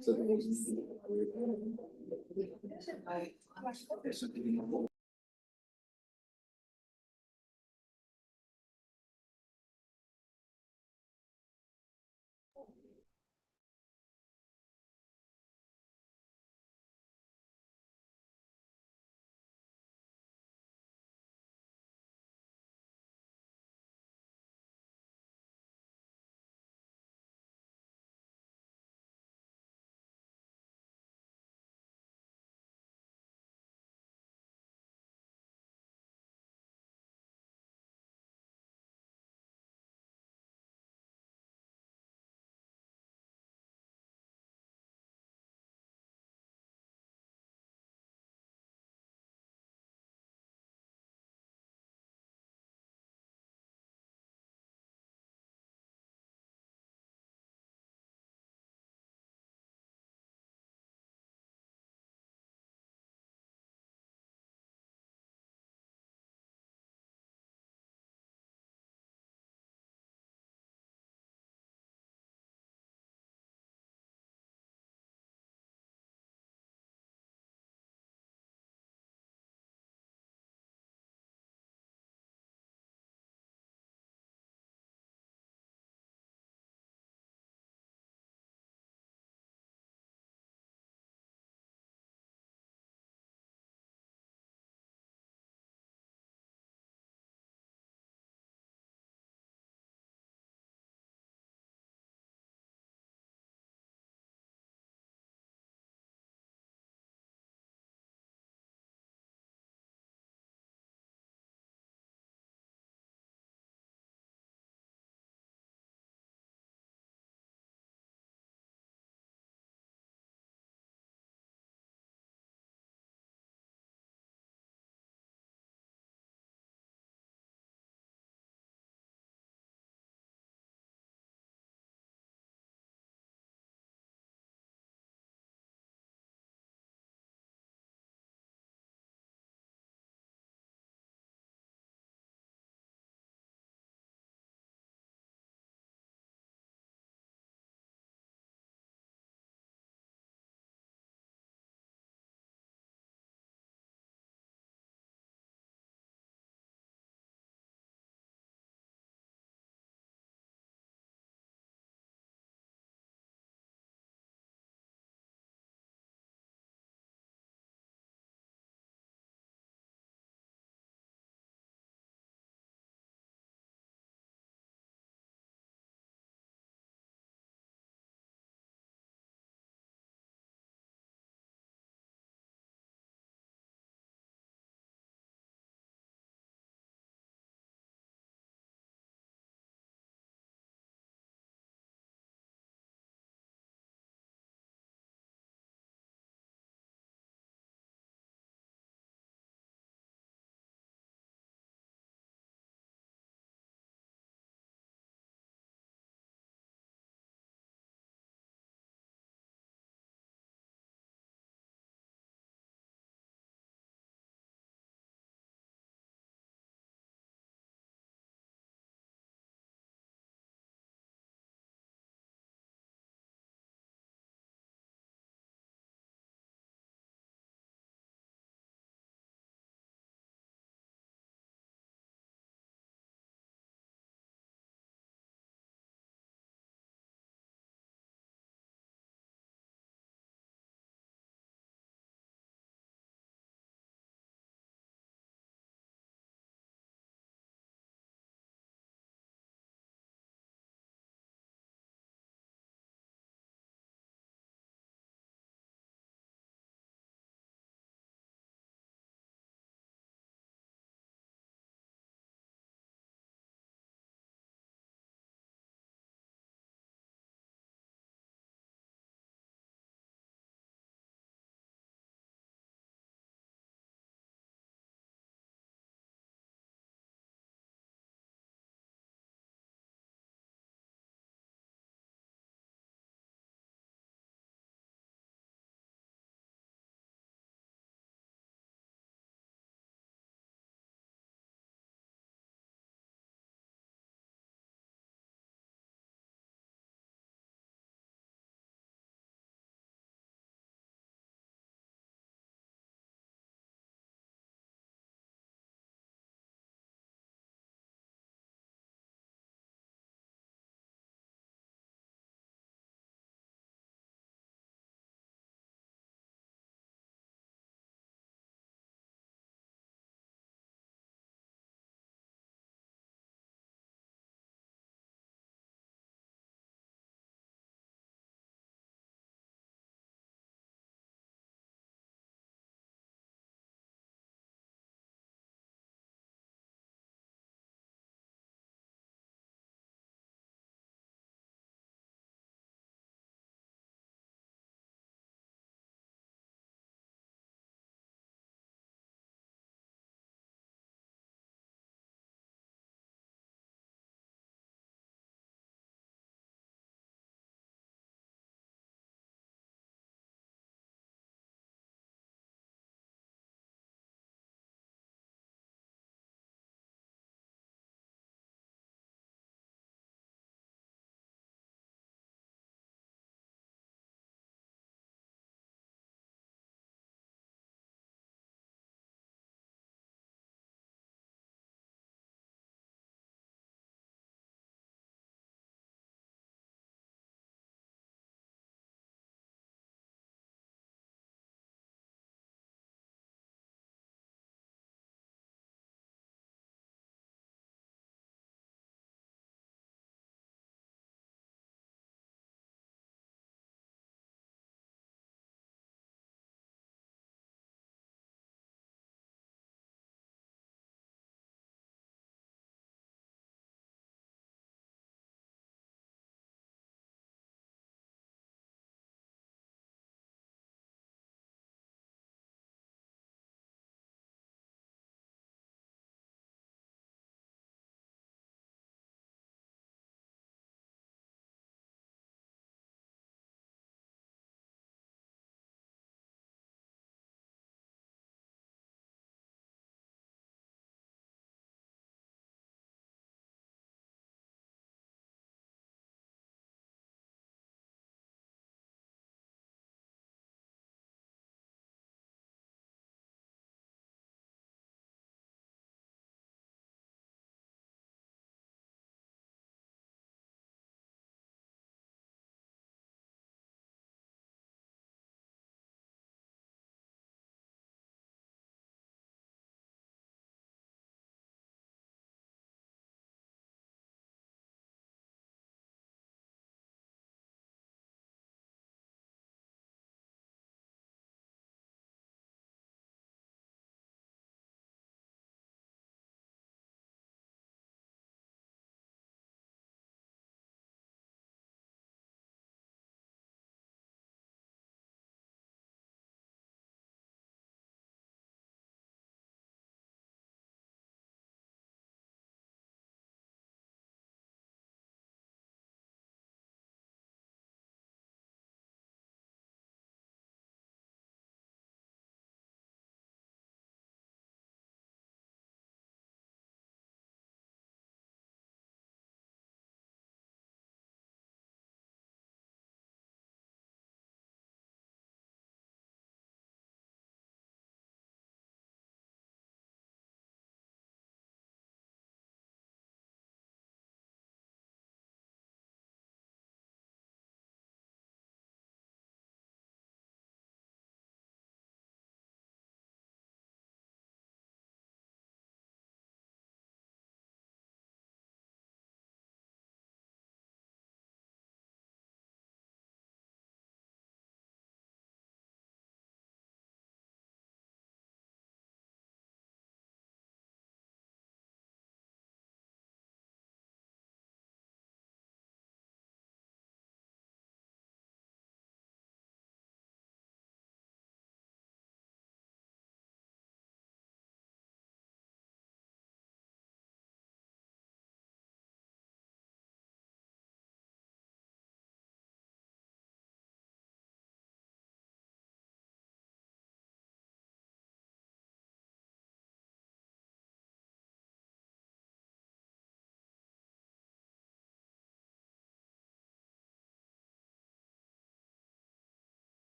So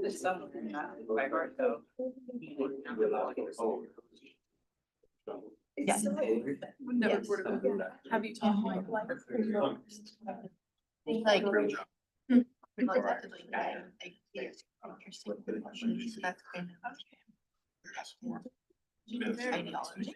It's somewhere by heart though. Yes. Never heard of it. Have you taught like? Like. Interesting. That's kind of ideology.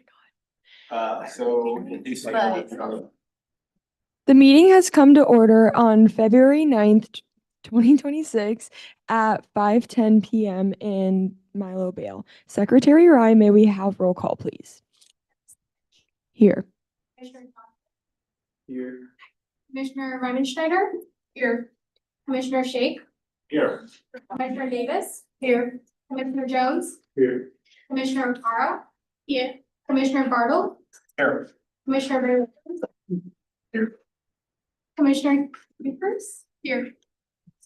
The meeting has come to order on February 9th, 2026 at 5:10 p.m. in Milo Bale. Secretary Rye, may we have roll call, please? Here. Here. Commissioner Remenschneider? Here. Commissioner Shake? Here. Commissioner Davis? Here. Commissioner Jones? Here. Commissioner O'Tara? Here. Commissioner Bartle? Here. Commissioner Ray? Here. Commissioner Peppers? Here.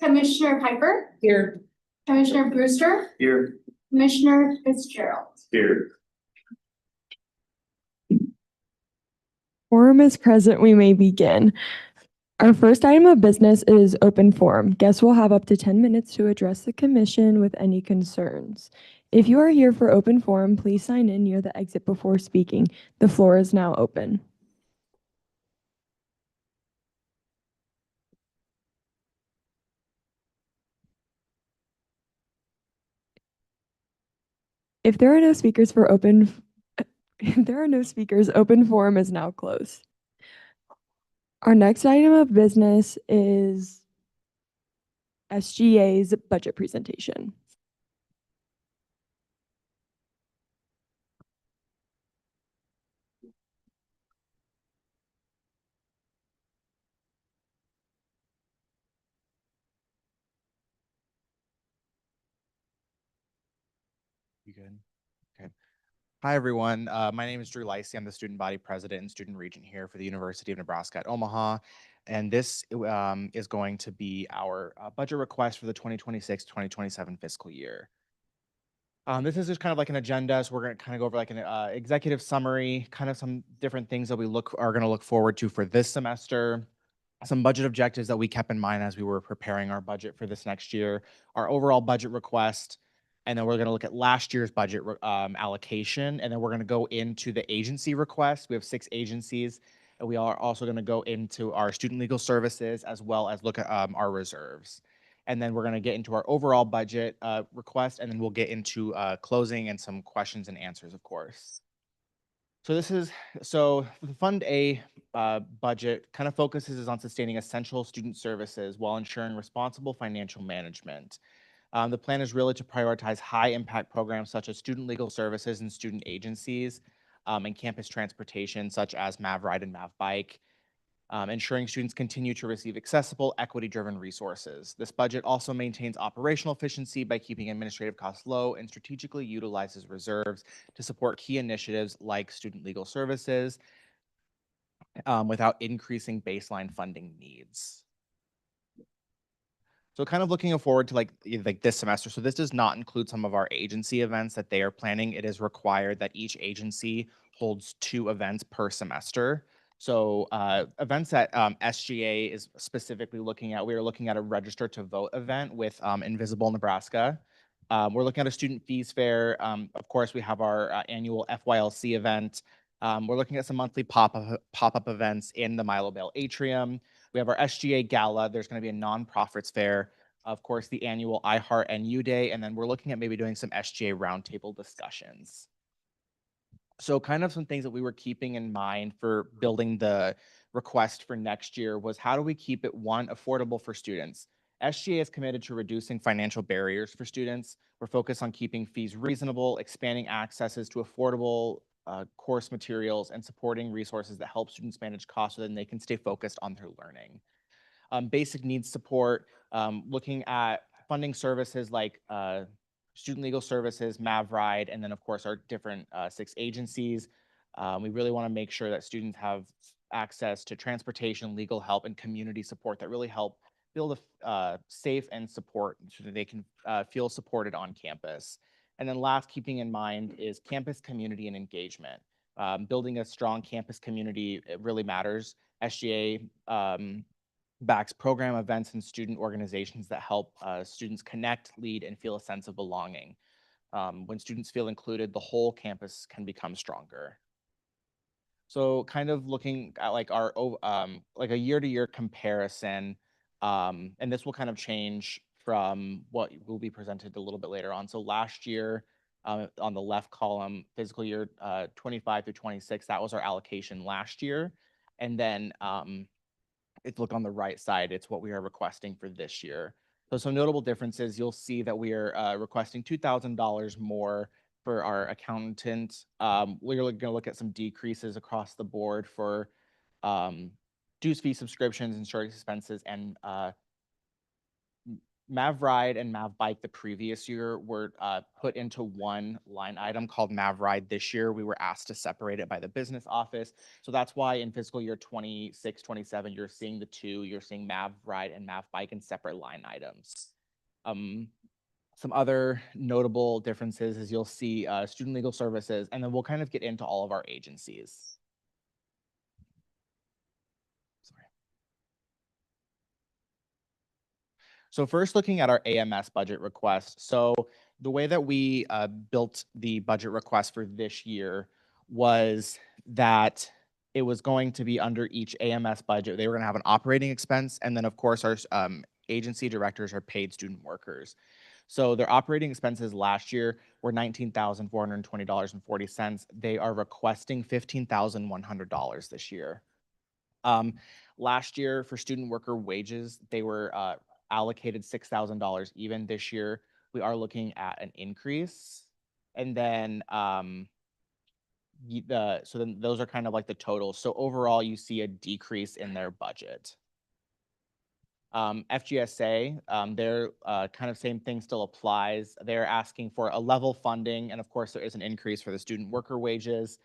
Commissioner Piper? Here. Commissioner Brewster? Here. Commissioner Fitzgerald? Here. Quorum is present, we may begin. Our first item of business is open forum. Guests will have up to 10 minutes to address the commission with any concerns. If you are here for open forum, please sign in near the exit before speaking. The floor is now open. If there are no speakers for open forum is now closed. Our next item of business is SGA's budget presentation. You good? Okay. Hi, everyone. My name is Drew Lacey. I'm the student body president and student regent here for the University of Nebraska at Omaha. And this is going to be our budget request for the 2026-2027 fiscal year. This is just kind of like an agenda. So we're going to kind of go over like an executive summary, kind of some different things that we are going to look forward to for this semester. Some budget objectives that we kept in mind as we were preparing our budget for this next year, our overall budget request, and then we're going to look at last year's budget allocation, and then we're going to go into the agency request. We have 6 agencies, and we are also going to go into our student legal services as well as look at our reserves. And then we're going to get into our overall budget request, and then we'll get into closing and some questions and answers, of course. So the Fund A budget kind of focuses on sustaining essential student services while ensuring responsible financial management. The plan is really to prioritize high impact programs such as student legal services and student agencies and campus transportation such as MavRide and MavBike, ensuring students continue to receive accessible, equity-driven resources. This budget also maintains operational efficiency by keeping administrative costs low and strategically utilizes reserves to support key initiatives like student legal services without increasing baseline funding needs. So kind of looking forward to like this semester. So this does not include some of our agency events that they are planning. It is required that each agency holds 2 events per semester. So events that SGA is specifically looking at, we are looking at a register to vote event with Invisible Nebraska. We're looking at a student fees fair. Of course, we have our annual FYLC event. We're looking at some monthly pop-up events in the Milo Bale Atrium. We have our SGA Gala. There's going to be a nonprofits fair. Of course, the annual iHeart NU Day. And then we're looking at maybe doing some SGA roundtable discussions. So kind of some things that we were keeping in mind for building the request for next year was how do we keep it, one, affordable for students? SGA is committed to reducing financial barriers for students. We're focused on keeping fees reasonable, expanding accesses to affordable course materials, and supporting resources that help students manage costs so that they can stay focused on their learning. Basic needs support, looking at funding services like student legal services, MavRide, and then of course our different 6 agencies. We really want to make sure that students have access to transportation, legal help, and community support that really help build a safe and support so that they can feel supported on campus. And then last, keeping in mind is campus community and engagement. Building a strong campus community, it really matters. SGA backs program events and student organizations that help students connect, lead, and feel a sense of belonging. When students feel included, the whole campus can become stronger. So kind of looking at like our like a year-to-year comparison, and this will kind of change from what will be presented a little bit later on. So last year, on the left column, fiscal year 25 through 26, that was our allocation last year. And then if you look on the right side, it's what we are requesting for this year. So some notable differences, you'll see that we are requesting $2,000 more for our accountant. We're going to look at some decreases across the board for dues, fee, subscriptions, insurance expenses, and Mav Ride and Mav Bike the previous year were put into one line item called Mav Ride. This year, we were asked to separate it by the business office. So that's why in fiscal year 26, 27, you're seeing the two. You're seeing Mav Ride and Mav Bike in separate line items. Some other notable differences is you'll see student legal services, and then we'll kind of get into all of our agencies. So first, looking at our AMS budget request. So the way that we built the budget request for this year was that it was going to be under each AMS budget. They were going to have an operating expense, and then of course our agency directors are paid student workers. So their operating expenses last year were $19,420.40. They are requesting $15,100 this year. Last year for student worker wages, they were allocated $6,000 even. This year, we are looking at an increase. And then, so then those are kind of like the totals. So overall, you see a decrease in their budget. FGSA, their kind of same thing still applies. They're asking for a level funding. And of course, there is an increase for the student worker wages.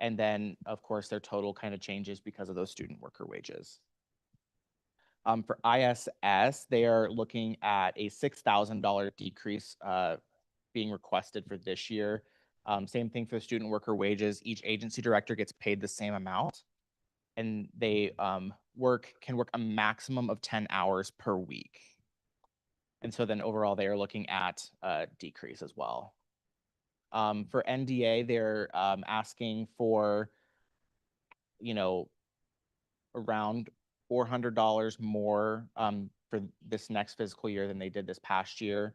And then, of course, their total kind of changes because of those student worker wages. For ISS, they are looking at a $6,000 decrease being requested for this year. Same thing for the student worker wages. Each agency director gets paid the same amount, and they can work a maximum of 10 hours per week. And so then overall, they are looking at a decrease as well. For NDA, they're asking for, around $400 more for this next fiscal year than they did this past year.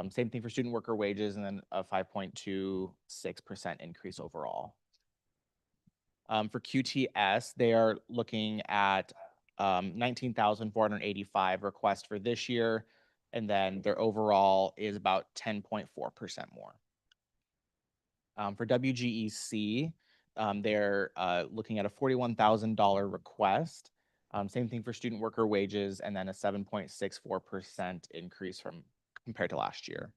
Same thing for student worker wages, and then a 5.26% increase overall. For QTS, they are looking at 19,485 requests for this year, and then their overall is about 10.4% more. For WGEC, they're looking at a $41,000 request. Same thing for student worker wages, and then a 7.64% increase compared to last year.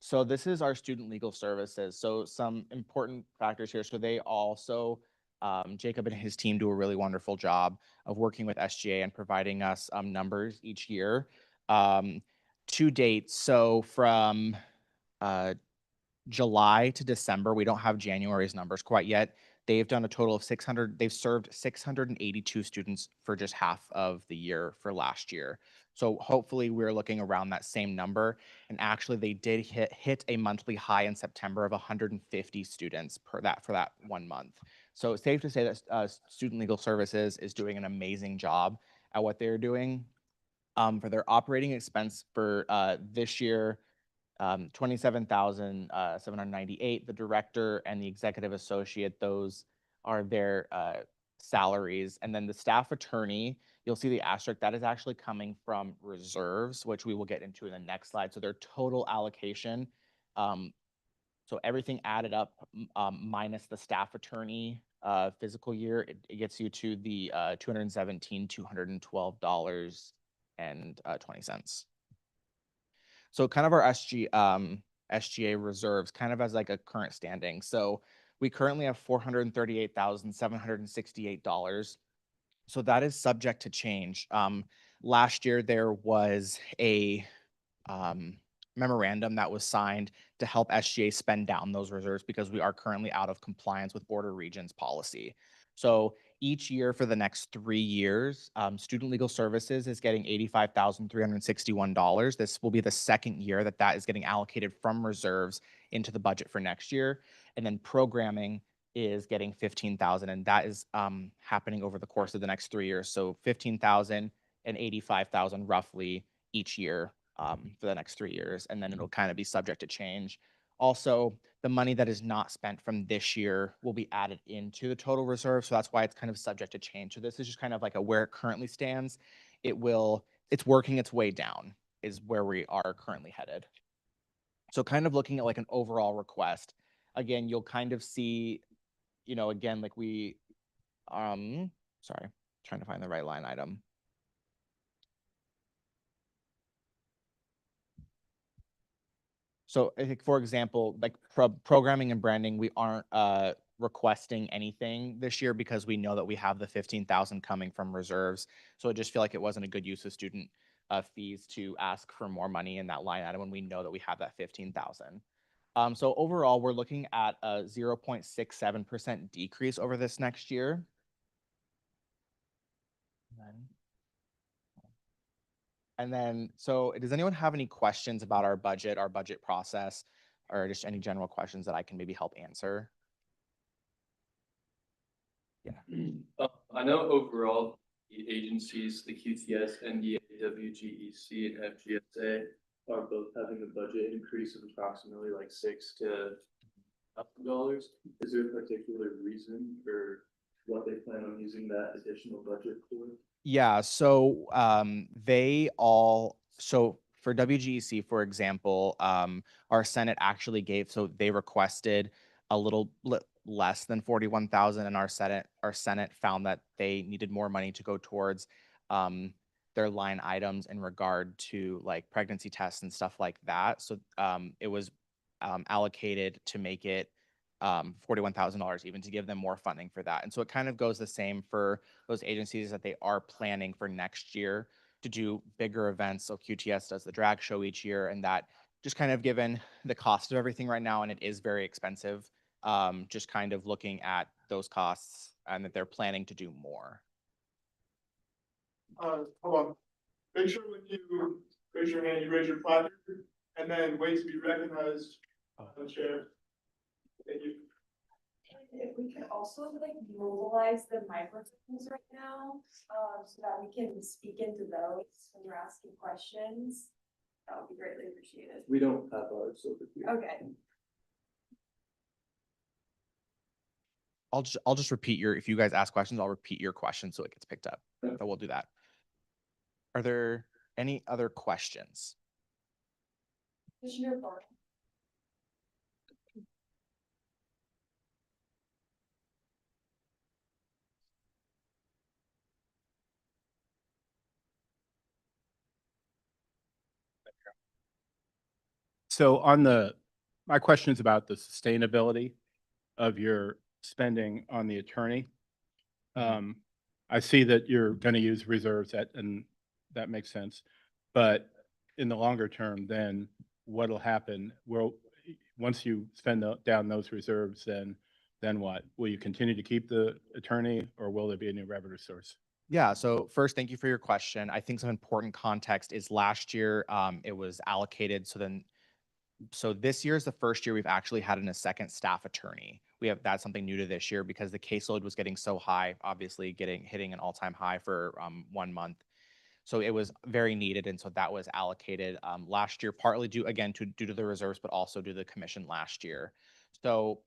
So this is our student legal services. So some important factors here. So they also, Jacob and his team do a really wonderful job of working with SGA and providing us numbers each year. To date, so from July to December, we don't have January's numbers quite yet. They've done a total of 600, they've served 682 students for just half of the year for last year. So hopefully we're looking around that same number. And actually they did hit a monthly high in September of 150 students for that 1 month. So it's safe to say that Student Legal Services is doing an amazing job at what they're doing. For their operating expense for this year, 27,798. The director and the executive associate, those are their salaries. And then the staff attorney, you'll see the asterisk, that is actually coming from reserves, which we will get into in the next slide. So their total allocation, so everything added up minus the staff attorney physical year, it gets you to the $212.20. So kind of our SGA reserves kind of as like a current standing. So we currently have $438,768. So that is subject to change. Last year there was a memorandum that was signed to help SGA spend down those reserves because we are currently out of compliance with Board of Regents policy. So each year for the next 3 years, Student Legal Services is getting $85,361. This will be the second year that that is getting allocated from reserves into the budget for next year. And then programming is getting 15,000, and that is happening over the course of the next 3 years. So 15,000 and 85,000 roughly each year for the next 3 years, and then it'll kind of be subject to change. Also, the money that is not spent from this year will be added into the total reserve, so that's why it's kind of subject to change. So this is just kind of like a where it currently stands. It's working its way down is where we are currently headed. So kind of looking at like an overall request, again, you'll kind of see, again, like sorry, trying to find the right line item. So I think, for example, like programming and branding, we aren't requesting anything this year because we know that we have the 15,000 coming from reserves. So I just feel like it wasn't a good use of student fees to ask for more money in that line item when we know that we have that 15,000. So overall, we're looking at a 0.67% decrease over this next year. And then, so does anyone have any questions about our budget process, or just any general questions that I can maybe help answer? Yeah. I know overall the agencies, the QTS, NDA, WGEC, and FGSA are both having a budget increase of approximately like $6,000 to Is there a particular reason for what they plan on using that additional budget for? Yeah, so so for WGEC, for example, our Senate actually they requested a little less than 41,000, and our Senate found that they needed more money to go towards their line items in regard to like pregnancy tests and stuff like that. So it was allocated to make it $41,000 even, to give them more funding for that. And so it kind of goes the same for those agencies that they are planning for next year to do bigger events. So QTS does the drag show each year, and that just kind of, given the cost of everything right now, and it is very expensive, just kind of looking at those costs and that they're planning to do more. Hold on. Make sure when you raise your hand, you raise your placard and then wait to be recognized on the chair. Thank you. If we could also like mobilize the microphones right now, so that we can speak into those when you're asking questions, that would be greatly appreciated. We don't have ours over here. Okay. I'll just repeat if you guys ask questions, I'll repeat your question so it gets picked up. Okay. So we'll do that. Are there any other questions? Commissioner Bartle. So my question is about the sustainability of your spending on the attorney. I see that you're going to use reserves, and that makes sense. But in the longer term, then what'll happen? Once you spend down those reserves, then what? Will you continue to keep the attorney, or will there be a new revenue source? Yeah, so first, thank you for your question. I think some important context is last year it was allocated. So this year is the first year we've actually had a second staff attorney. That's something new to this year because the caseload was getting so high, obviously hitting an all-time high for 1 month. So it was very needed, and so that was allocated last year, partly due to the reserves, but also due to the commission last year. So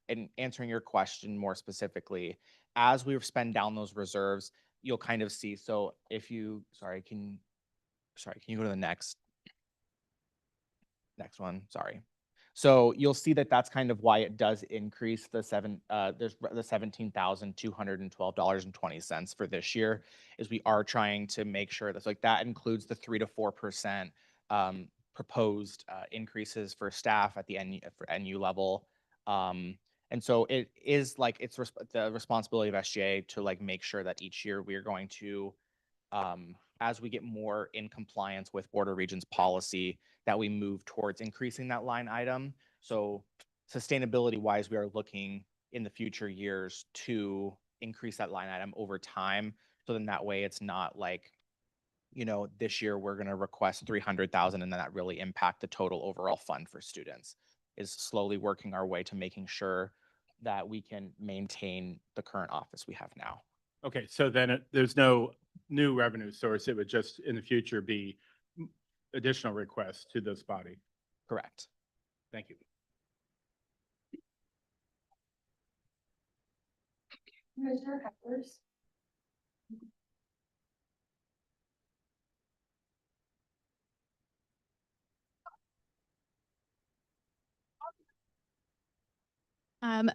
in answering your question more specifically, as we spend down those reserves, you'll kind of see. So if you, can you go to the next one? Sorry. So you'll see that that's kind of why it does increase there's the $17,212.20 for this year, is we are trying to make sure that's like that includes the 3 to 4% proposed increases for staff at the NU level. And so it is like the responsibility of SGA to like make sure that each year we are going to as we get more in compliance with Board of Regents policy, that we move towards increasing that line item. So sustainability wise, we are looking in the future years to increase that line item over time. So then that way it's not like, this year we're going to request 300,000 and then that really impact the total overall fund for students. Is slowly working our way to making sure that we can maintain the current office we have now. Okay, so then there's no new revenue source. It would just in the future be additional requests to this body. Correct. Thank you. Commissioner Peppers.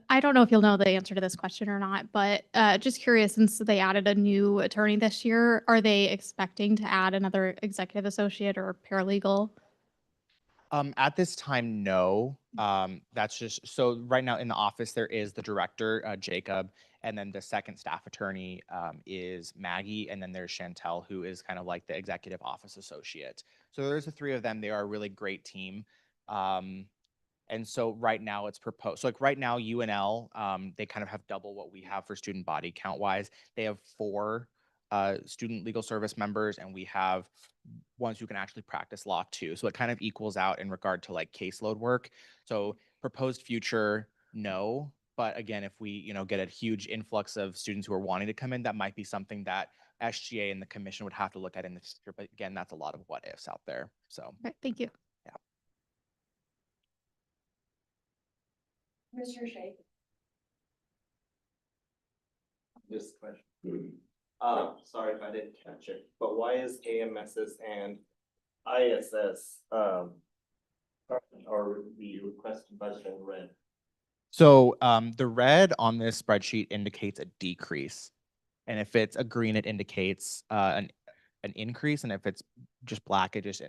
I don't know if you'll know the answer to this question or not, but just curious, since they added a new attorney this year, are they expecting to add another executive associate or paralegal? At this time, no. That's just, so right now in the office, there is the director, Jacob, and then the second staff attorney is Maggie, and then there's Chantel, who is kind of like the executive office associate. So there's the three of them. They are a really great team. And so right now it's proposed, so like right now UNL, they kind of have double what we have for student body count wise. They have 4 student legal service members, and we have ones who can actually practice law too. So it kind of equals out in regard to like caseload work. So proposed future, no. But again, if we, get a huge influx of students who are wanting to come in, that might be something that SGA and the commission would have to look at in the future. But again, that's a lot of what ifs out there. So Okay, thank you. Commissioner Shea. This question. Sorry if I didn't catch it, but why is AMSs and ISS, are the requested budget in red? So the red on this spreadsheet indicates a decrease. And if it's a green, it indicates an increase. And if it's just black, it just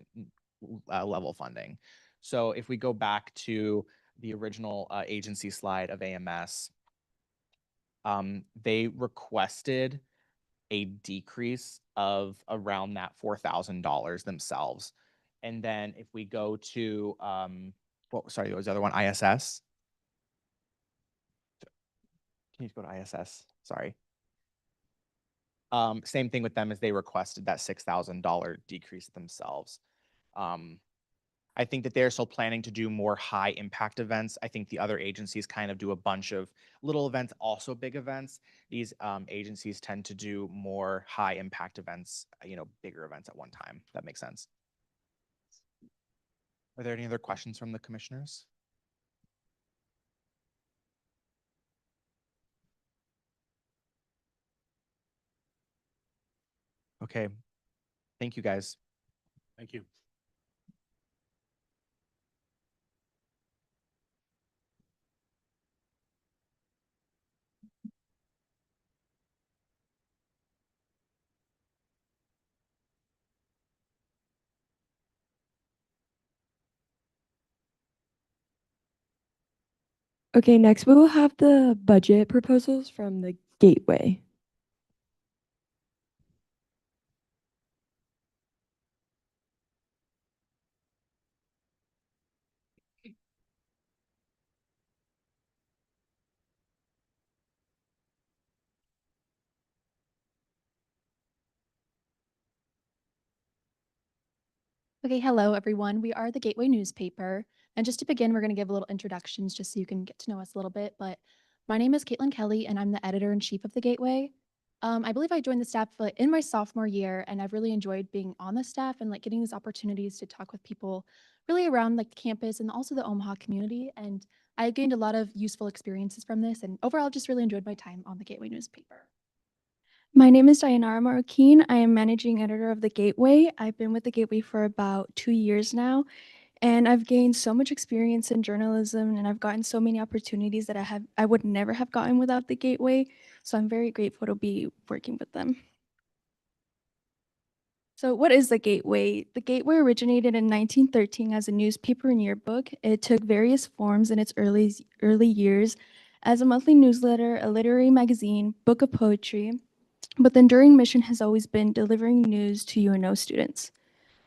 level funding. So if we go back to the original agency slide of AMS, they requested a decrease of around that $4,000 themselves. And then if we go to, sorry, what was the other one? ISS. Can you go to ISS? Sorry. Same thing with them as they requested that $6,000 decrease themselves. I think that they're still planning to do more high impact events. I think the other agencies kind of do a bunch of little events, also big events. These agencies tend to do more high impact events, bigger events at one time. That makes sense. Are there any other questions from the commissioners? Okay. Thank you, guys. Thank you. Okay, next we will have the budget proposals from the Gateway. Okay, hello everyone. We are the Gateway newspaper. And just to begin, we're going to give a little introductions just so you can get to know us a little bit. But my name is Caitlin Kelly and I'm the editor-in-chief of the Gateway. I believe I joined the staff in my sophomore year, and I've really enjoyed being on the staff and getting these opportunities to talk with people really around the campus and also the Omaha community. And I gained a lot of useful experiences from this, and overall just really enjoyed my time on the Gateway newspaper. My name is Dayanara Marroquin. I am managing editor of the Gateway. I've been with the Gateway for about 2 years now, and I've gained so much experience in journalism, and I've gotten so many opportunities that I would never have gotten without the Gateway. So I'm very grateful to be working with them. So what is the Gateway? The Gateway originated in 1913 as a newspaper and yearbook. It took various forms in its early years as a monthly newsletter, a literary magazine, book of poetry, But the enduring mission has always been delivering news to UNO students.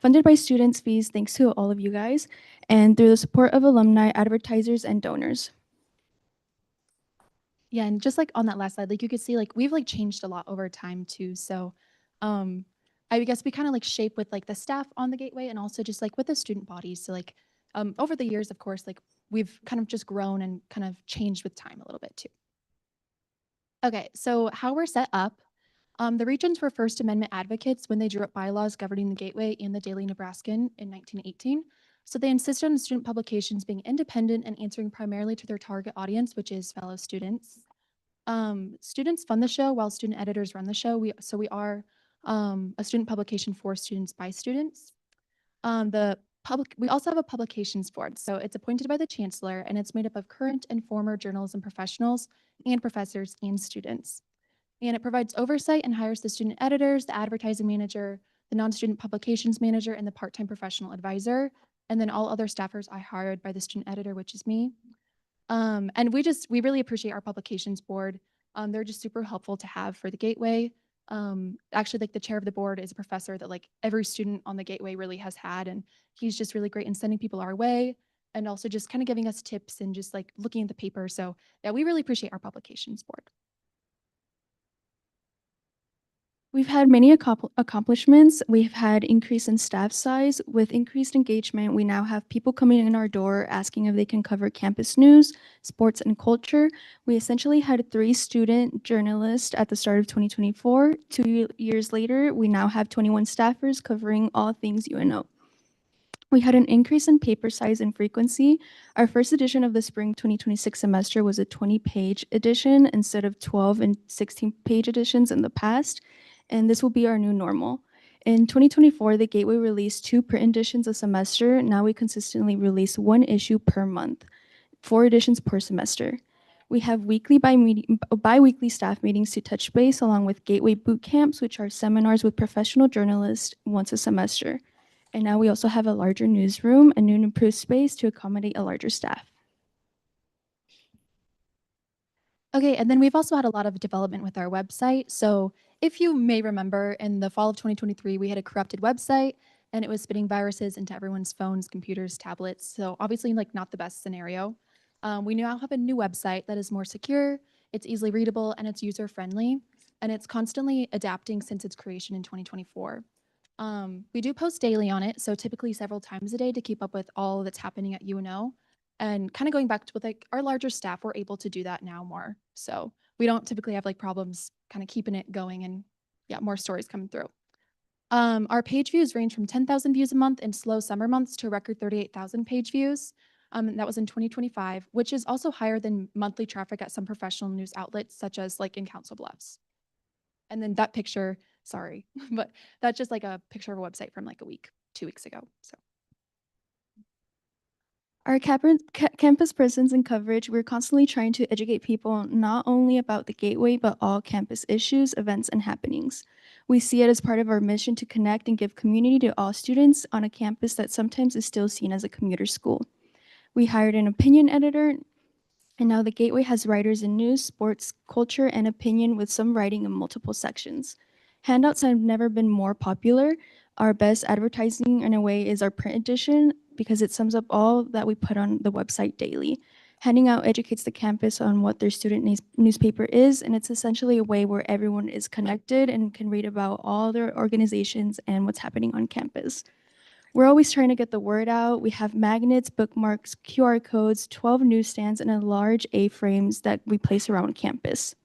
Funded by students' fees, thanks to all of you guys, and through the support of alumni, advertisers, and donors. Yeah, and just like on that last slide, like you could see, like we've like changed a lot over time too. So, I guess we kind of like shape with like the staff on the Gateway and also just like with the student bodies. So like, over the years, of course, like we've kind of just grown and kind of changed with time a little bit too. Okay, so how we're set up. The regions were First Amendment advocates when they drew up bylaws governing the Gateway and the Daily Nebraskan in 1918. So they insisted on student publications being independent and answering primarily to their target audience, which is fellow students. Students fund the show while student editors run the show. We are a student publication for students by students. We also have a publications board. So it's appointed by the chancellor and it's made up of current and former journalism professionals and professors and students. And it provides oversight and hires the student editors, the advertising manager, the non-student publications manager, and the part-time professional advisor. And then all other staffers are hired by the student editor, which is me. And we really appreciate our publications board. They're just super helpful to have for the Gateway. Actually, like the chair of the board is a professor that like every student on the Gateway really has had, and he's just really great in sending people our way and also just kind of giving us tips and just like looking at the paper. So yeah, we really appreciate our publications board. We've had many accomplishments. We've had increase in staff size. With increased engagement, we now have people coming in our door asking if they can cover campus news, sports, and culture. We essentially had 3 student journalists at the start of 2024. 2 years later, we now have 21 staffers covering all things UNO. We had an increase in paper size and frequency. Our first edition of the spring 2026 semester was a 20-page edition instead of 12 and 16-page editions in the past, and this will be our new normal. In 2024, the Gateway released 2 print editions a semester. Now we consistently release 1 issue per month, 4 editions per semester. We have weekly bi-weekly staff meetings to touch base, along with Gateway boot camps, which are seminars with professional journalists once a semester. And now we also have a larger newsroom, a new and improved space to accommodate a larger staff. Okay, and then we've also had a lot of development with our website. So if you may remember, in the fall of 2023, we had a corrupted website and it was spitting viruses into everyone's phones, computers, tablets. So obviously like not the best scenario. We now have a new website that is more secure, it's easily readable, and it's user-friendly. And it's constantly adapting since its creation in 2024. We do post daily on it, so typically several times a day to keep up with all that's happening at UNO. And kind of going back to with like our larger staff, we're able to do that now more. So we don't typically have like problems kind of keeping it going and yeah, more stories coming through. Our page views range from 10,000 views a month in slow summer months to a record 38,000 page views. That was in 2025, which is also higher than monthly traffic at some professional news outlets, such as like in Council Bluffs. And then that picture, sorry, but that's just like a picture of a website from like 2 weeks ago. So. Our campus presence and coverage, we're constantly trying to educate people not only about the Gateway, but all campus issues, events, and happenings. We see it as part of our mission to connect and give community to all students on a campus that sometimes is still seen as a commuter school. We hired an opinion editor, and now the Gateway has writers in news, sports, culture, and opinion with some writing in multiple sections. Handouts have never been more popular. Our best advertising in a way is our print edition because it sums up all that we put on the website daily. Handing out educates the campus on what their student newspaper is, and it's essentially a way where everyone is connected and can read about all their organizations and what's happening on campus. We're always trying to get the word out. We have magnets, bookmarks, QR codes, 12 newsstands, and a large A-frames that we place around campus.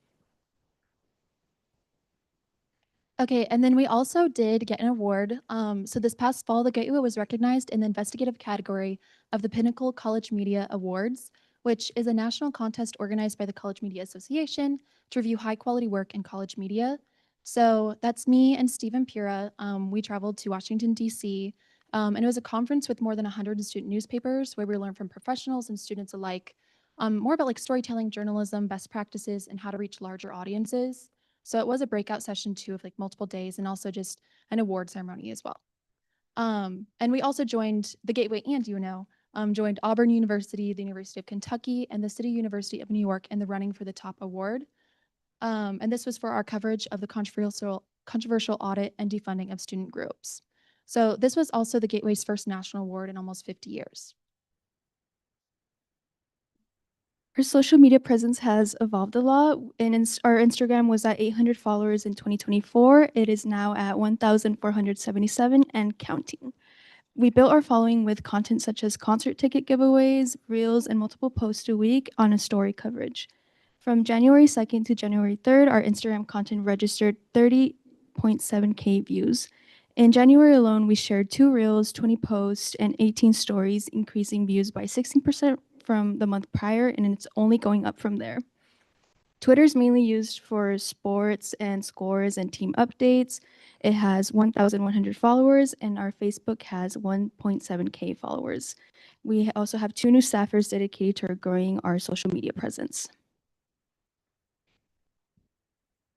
Okay, and then we also did get an award. So this past fall, the Gateway was recognized in the investigative category of the Pinnacle College Media Awards, which is a national contest organized by the College Media Association to review high-quality work in college media. So that's me and Stephen Pura. We traveled to Washington, D.C., and it was a conference with more than 100 student newspapers where we learned from professionals and students alike more about like storytelling, journalism, best practices, and how to reach larger audiences. So it was a breakout session too of like multiple days and also just an award ceremony as well. And we also joined the Gateway and UNO, joined Auburn University, the University of Kentucky, and the City University of New York in the running for the top award. And this was for our coverage of the controversial audit and defunding of student groups. So this was also the Gateway's first national award in almost 50 years. Our social media presence has evolved a lot, and our Instagram was at 800 followers in 2024. It is now at 1,477 and counting. We built our following with content such as concert ticket giveaways, reels, and multiple posts a week on a story coverage. From January 2nd to January 3rd, our Instagram content registered 30.7K views. In January alone, we shared 2 reels, 20 posts, and 18 stories, increasing views by 16% from the month prior, and it's only going up from there. Twitter is mainly used for sports and scores and team updates. It has 1,100 followers, and our Facebook has 1.7K followers. We also have 2 new staffers dedicated to growing our social media presence.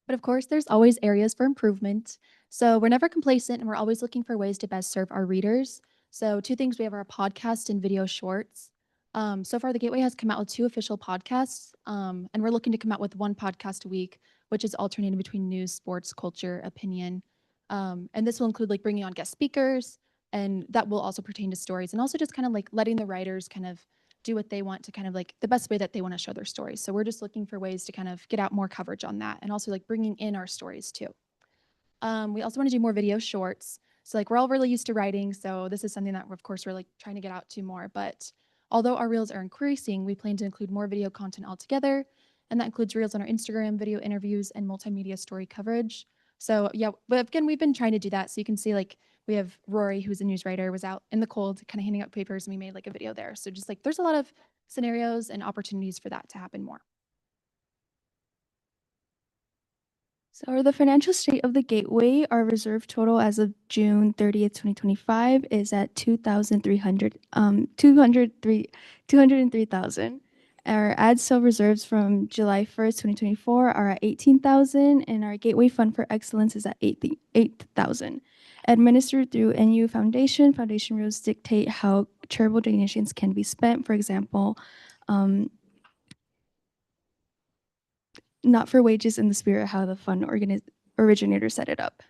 But of course, there's always areas for improvement. So we're never complacent and we're always looking for ways to best serve our readers. So 2 things, we have our podcast and video shorts. So far, the Gateway has come out with 2 official podcasts, and we're looking to come out with 1 podcast a week, which is alternating between news, sports, culture, opinion. And this will include like bringing on guest speakers, and that will also pertain to stories, and also just kind of like letting the writers kind of do what they want to kind of like the best way that they want to show their stories. So we're just looking for ways to kind of get out more coverage on that, and also like bringing in our stories too. We also want to do more video shorts. So like we're all really used to writing, so this is something that of course we're like trying to get out to more. But although our reels are increasing, we plan to include more video content altogether, and that includes reels on our Instagram, video interviews, and multimedia story coverage. So yeah, but again, we've been trying to do that. So you can see like we have Rory, who's a news writer, was out in the cold kind of handing out papers, and we made like a video there. So just like there's a lot of scenarios and opportunities for that to happen more. So the financial state of the Gateway, our reserve total as of June 30th, 2025 is at 203,000. Our ad sale reserves from July 1st, 2024 are at 18,000, and our Gateway Fund for Excellence is at 8,000. Administered through NU Foundation, foundation rules dictate how charitable donations can be spent. For example, not for wages in the spirit of how the fund originator set it up.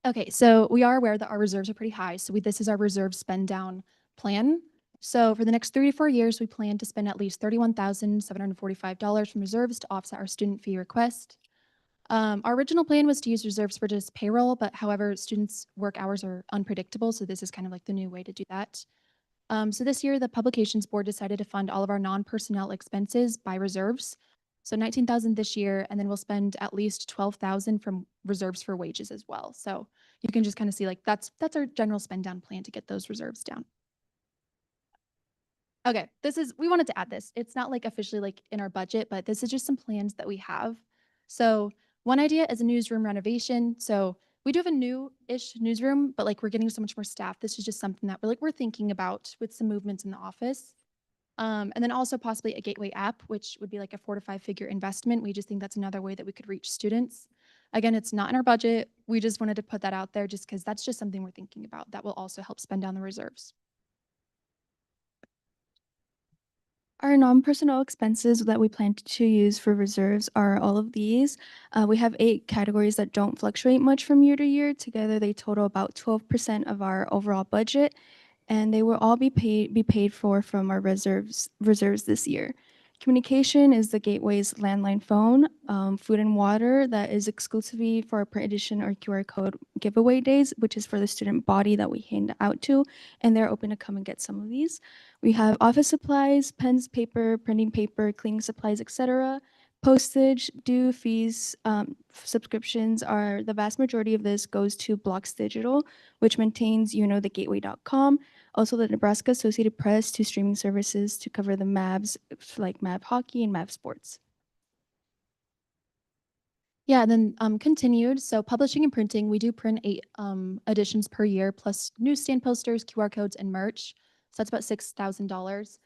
Okay, so we are aware that our reserves are pretty high. So this is our reserve spend down plan. So for the next 3 to 4 years, we plan to spend at least $31,745 from reserves to offset our student fee request. Our original plan was to use reserves for just payroll, but however, students' work hours are unpredictable. So this is kind of like the new way to do that. So this year, the Publications Board decided to fund all of our non-personnel expenses by reserves. So 19,000 this year, and then we'll spend at least 12,000 from reserves for wages as well. So you can just kind of see like that's our general spend down plan to get those reserves down. Okay, we wanted to add this. It's not like officially like in our budget, but this is just some plans that we have. So one idea is a newsroom renovation. So we do have a new-ish newsroom, but like we're getting so much more staff. This is just something that we're thinking about with some movements in the office. And then also possibly a Gateway app, which would be like a 4 to 5 figure investment. We just think that's another way that we could reach students. Again, it's not in our budget. We just wanted to put that out there just because that's just something we're thinking about that will also help spend down the reserves. Our non-personnel expenses that we plan to use for reserves are all of these. We have 8 categories that don't fluctuate much from year to year. Together, they total about 12% of our overall budget, and they will all be paid for from our reserves this year. Communication is the Gateway's landline phone. Food and water, that is exclusively for our print edition or QR code giveaway days, which is for the student body that we hand out to, and they're open to come and get some of these. We have office supplies, pens, paper, printing paper, cleaning supplies, etc. Postage, due fees, subscriptions are the vast majority of this goes to Blocks Digital, which maintains thegateway.com. Also, the Nebraska Associated Press to streaming services to cover the Mavs, like Mav Hockey and Mav Sports. Yeah, and then continued. So publishing and printing, we do print 8 editions per year, plus newsstand posters, QR codes, and merch. So that's about $6,000.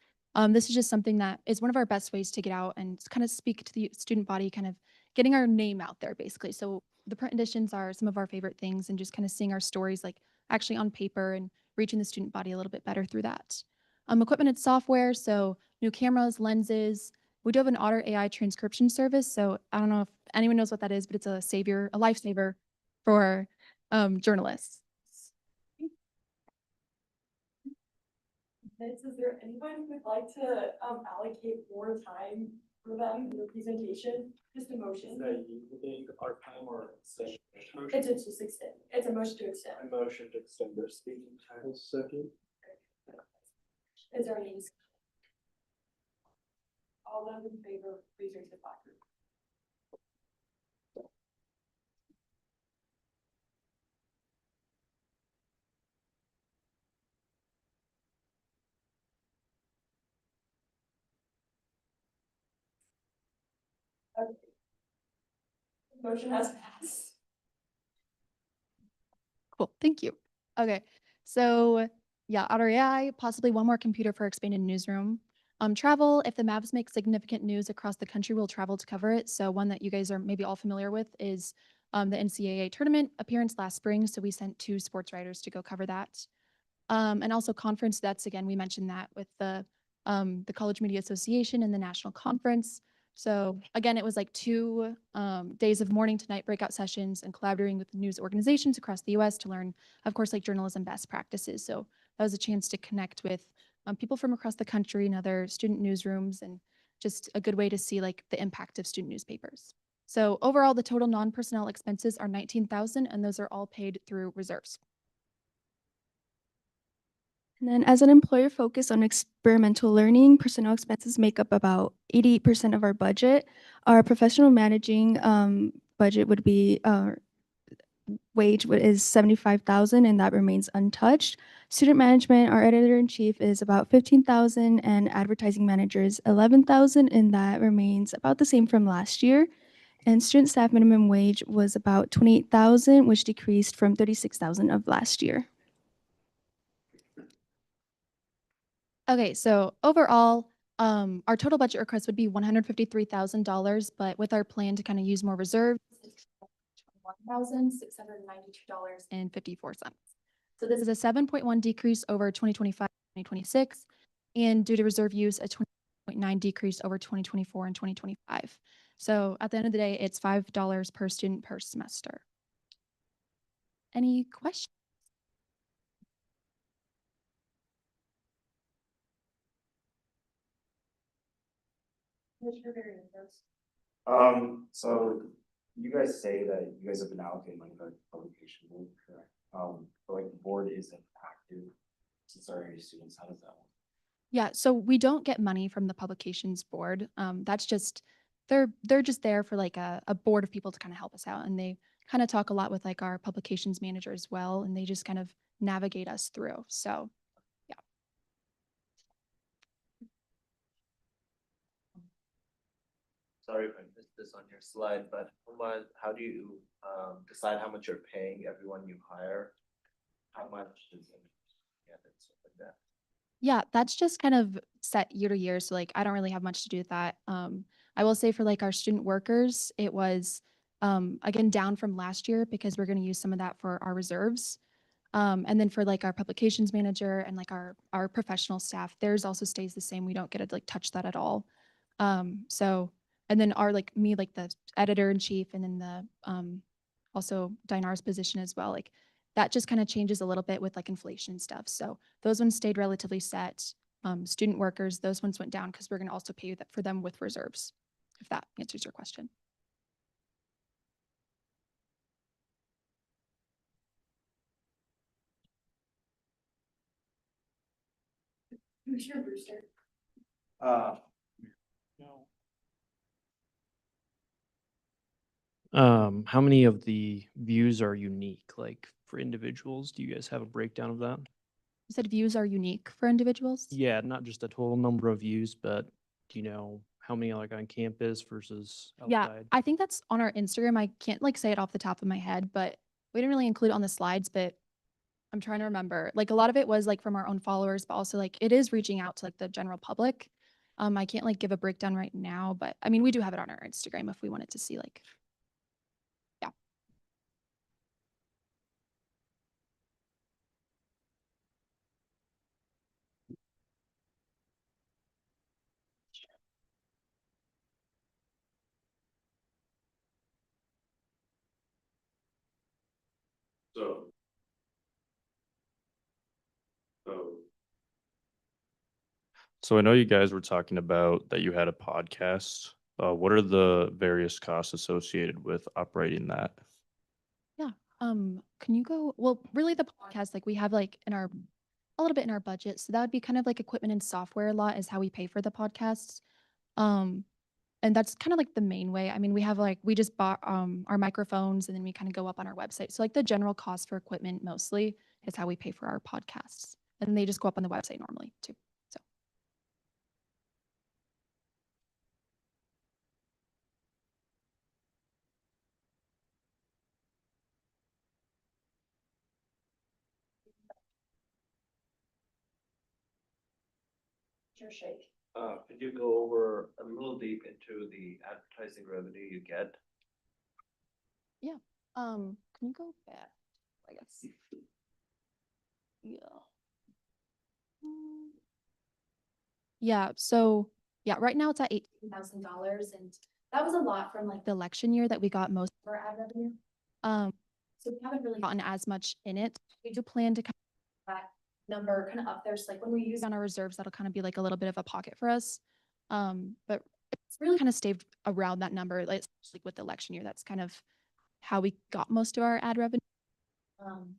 This is just something that is one of our best ways to get out and kind of speak to the student body, kind of getting our name out there, basically. So the print editions are some of our favorite things, and just kind of seeing our stories like actually on paper and reaching the student body a little bit better through that. Equipment and software, so new cameras, lenses, We do have an Otter AI transcription service. So I don't know if anyone knows what that is, but it's a lifesaver for journalists. Is there anyone who would like to allocate more time for them in the presentation? Just a motion. Our time or session? It's a just extend. It's a motion to extend. I motion to extend their speaking time. Second. Is there any discussion? All those in favor, please raise the placard. Okay. Motion has passed. Cool, thank you. Okay, so yeah, Otter AI, possibly one more computer for expanded newsroom. Travel, if the Mavs make significant news across the country, we'll travel to cover it. So one that you guys are maybe all familiar with is the NCAA tournament appearance last spring. So we sent 2 sports writers to go cover that. And also conference, that's again, we mentioned that with the College Media Association and the national conference. So again, it was like 2 days of morning to night breakout sessions and collaborating with news organizations across the US to learn, of course, like journalism best practices. So that was a chance to connect with people from across the country and other student newsrooms, and just a good way to see like the impact of student newspapers. So overall, the total non-personnel expenses are $19,000, and those are all paid through reserves. And then as an employer focused on experimental learning, personnel expenses make up about 88% of our budget. Our professional managing budget would be wage is 75,000, and that remains untouched. Student management, our editor-in-chief is about 15,000, and advertising manager is 11,000, and that remains about the same from last year. And student staff minimum wage was about 28,000, which decreased from 36,000 of last year. Okay, so overall, our total budget request would be $153,000, but with our plan to kind of use more reserves, it's $1,692.54. So this is a 7.1 decrease over 2025, 2026, and due to reserve use, a 20.9 decrease over 2024 and 2025. So at the end of the day, it's $5 per student per semester. Any questions? So you guys say that you guys have been allocating money for publication, correct? But like the board isn't active since there are any students, how does that work? Yeah, so we don't get money from the publications board. That's just, they're just there for like a board of people to kind of help us out. And they kind of talk a lot with like our publications manager as well. And they just kind of navigate us through. So yeah. Sorry if I missed this on your slide, but how do you decide how much you're paying everyone you hire? How much is it? Yeah, that's stuff like that. Yeah, that's just kind of set year to year. So like I don't really have much to do with that. I will say for like our student workers, it was again down from last year because we're going to use some of that for our reserves. And then for like our publications manager and like our professional staff, theirs also stays the same. We don't get to like touch that at all. So and then our like me, like the editor in chief, and then the also Dinar's position as well, like that just kind of changes a little bit with like inflation and stuff. So those ones stayed relatively set. Student workers, those ones went down because we're going to also pay that for them with reserves, if that answers your question. Commissioner Brewster. No. How many of the views are unique, like for individuals? Do you guys have a breakdown of that? You said views are unique for individuals? Yeah, not just a total number of views, but do you know how many like on campus versus Yeah, outside? I think that's on our Instagram. I can't like say it off the top of my head, but we didn't really include it on the slides, but I'm trying to remember. Like a lot of it was like from our own followers, but also like it is reaching out to like the general public. I can't like give a breakdown right now, but I mean, we do have it on our Instagram if we wanted to see like, yeah. So. So I know you guys were talking about that you had a podcast. What are the various costs associated with operating that? Yeah. Can you go, well, really the podcast, like we have like in our, a little bit in our budget. So that would be kind of like equipment and software a lot is how we pay for the podcasts. Um, and that's kind of like the main way. I mean, we have like, we just bought our microphones and then we kind of go up on our website. So like the general cost for equipment mostly is how we pay for our podcasts. And then they just go up on the website normally too. So Your shake. Could you go over a little deep into the advertising revenue you get? yeah. Can you go back? I guess. Yeah. Yeah. So yeah, right now it's at $18,000, and that was a lot from like the election year that we got most of our ad revenue. So we haven't really gotten as much in it. We do plan to kind of that number kind of up there. So like when we use on our reserves, that'll kind of be like a little bit of a pocket for us. But it's really kind of stayed around that number, like especially with the election year. That's kind of how we got most of our ad revenue.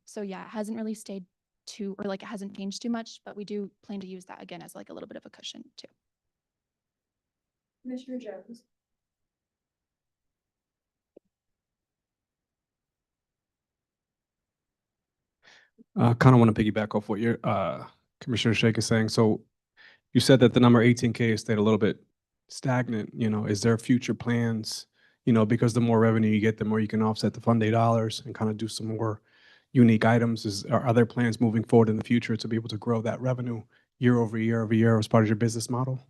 So yeah, it hasn't really stayed too, or like it hasn't changed too much, but we do plan to use that again as like a little bit of a cushion too. Commissioner Jones. Kind of want to piggyback off what your Commissioner Shake is saying. So you said that the number 18K has stayed a little bit stagnant. Is there future plans? Because the more revenue you get, the more you can offset the fund day dollars and kind of do some more unique items. Are there plans moving forward in the future to be able to grow that revenue year over year as part of your business model?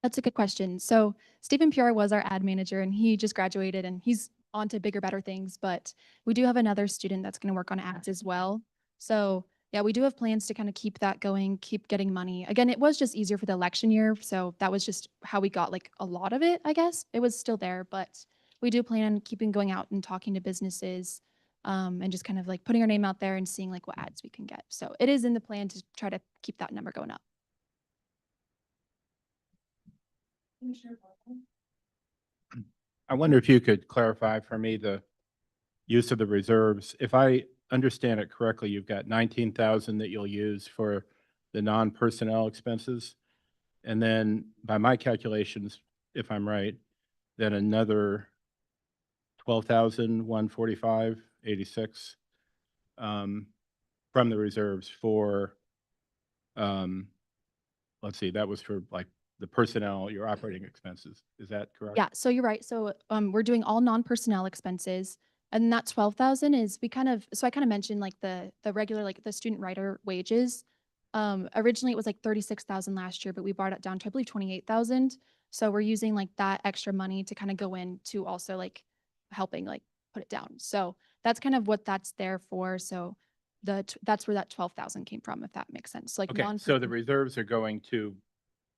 That's a good question. So Stephen Pure was our ad manager and he just graduated and he's on to bigger, better things, but we do have another student that's going to work on ads as well. So yeah, we do have plans to kind of keep that going, keep getting money. Again, it was just easier for the election year. So that was just how we got like a lot of it, I guess. It was still there, but we do plan on keeping going out and talking to businesses and just kind of like putting our name out there and seeing like what ads we can get. So it is in the plan to try to keep that number going up. I wonder if you could clarify for me the use of the reserves. If I understand it correctly, you've got 19,000 that you'll use for the non-personnel expenses. And then by my calculations, if I'm right, then another 12,145.86 from the reserves for, let's see, that was for like the personnel, your operating expenses. Is that correct? Yeah, so you're right. So we're doing all non-personnel expenses. And that 12,000 is I kind of mentioned like the regular, like the student writer wages. Originally it was like 36,000 last year, but we brought it down to I believe 28,000. So we're using like that extra money to kind of go into also like helping like put it down. So that's kind of what that's there for. So that's where that 12,000 came from, if that makes sense. Like Okay, so the reserves are going to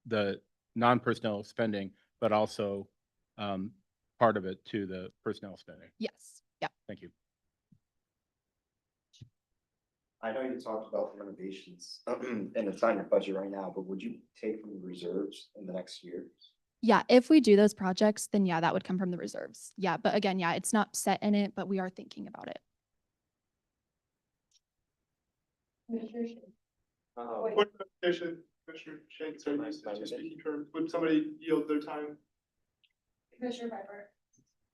the non-personnel spending, but also part of it to the personnel spending. Yes. Yeah. Thank you. I know you talked about renovations and it's not in your budget right now, but would you take from the reserves in the next year? Yeah, if we do those projects, then yeah, that would come from the reserves. Yeah, but again, yeah, it's not set in it, but we are thinking about it. Point of clarification, Commissioner Shanks, are you speaking term? Would somebody yield their time? Commissioner Piper.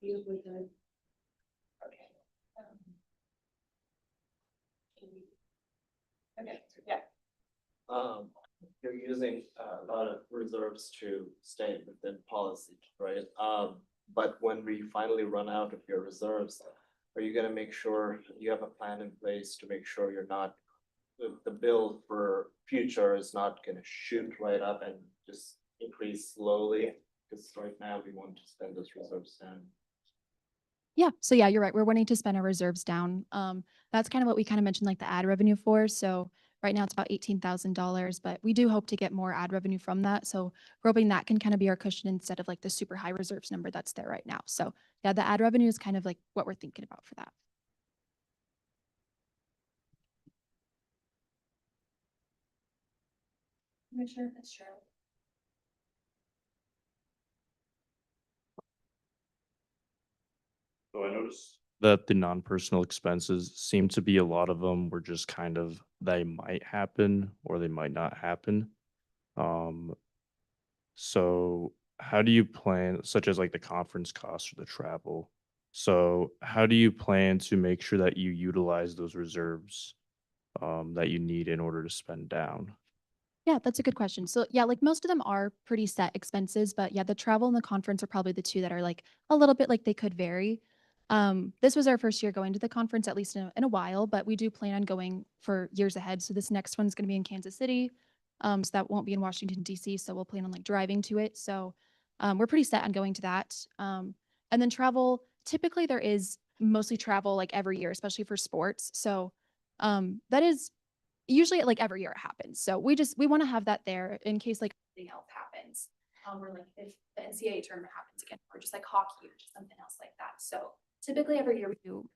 You would good. Okay. Okay, yeah. You're using a lot of reserves to stay within policy, right? But when we finally run out of your reserves, are you gonna make sure you have a plan in place to make sure you're not, the bill for future is not gonna shoot right up and just increase slowly? Because right now we want to spend those reserves down. Yeah. So yeah, you're right. We're wanting to spend our reserves down. That's kind of what we kind of mentioned, like the ad revenue for. So right now it's about $18,000, but we do hope to get more ad revenue from that. So we're hoping that can kind of be our cushion instead of like the super high reserves number that's there right now. So yeah, the ad revenue is kind of like what we're thinking about for that. Commissioner Fitzgerald. So I noticed that the non-personal expenses seem to be a lot of them were just kind of, they might happen or they might not happen. Um, so how do you plan, such as like the conference costs or the travel? So how do you plan to make sure that you utilize those reserves that you need in order to spend down? Yeah, that's a good question. So yeah, like most of them are pretty set expenses, but yeah, the travel and the conference are probably the two that are like a little bit like they could vary. This was our first year going to the conference, at least in a while, but we do plan on going for years ahead. So this next one's going to be in Kansas City. So that won't be in Washington, DC. So we'll plan on like driving to it. So we're pretty set on going to that. And then travel, typically there is mostly travel like every year, especially for sports. So that is usually like every year it happens. So we want to have that there in case like Something else happens. Or like if the NCAA tournament happens again, or just like hockey or just something else like that. So typically every year we do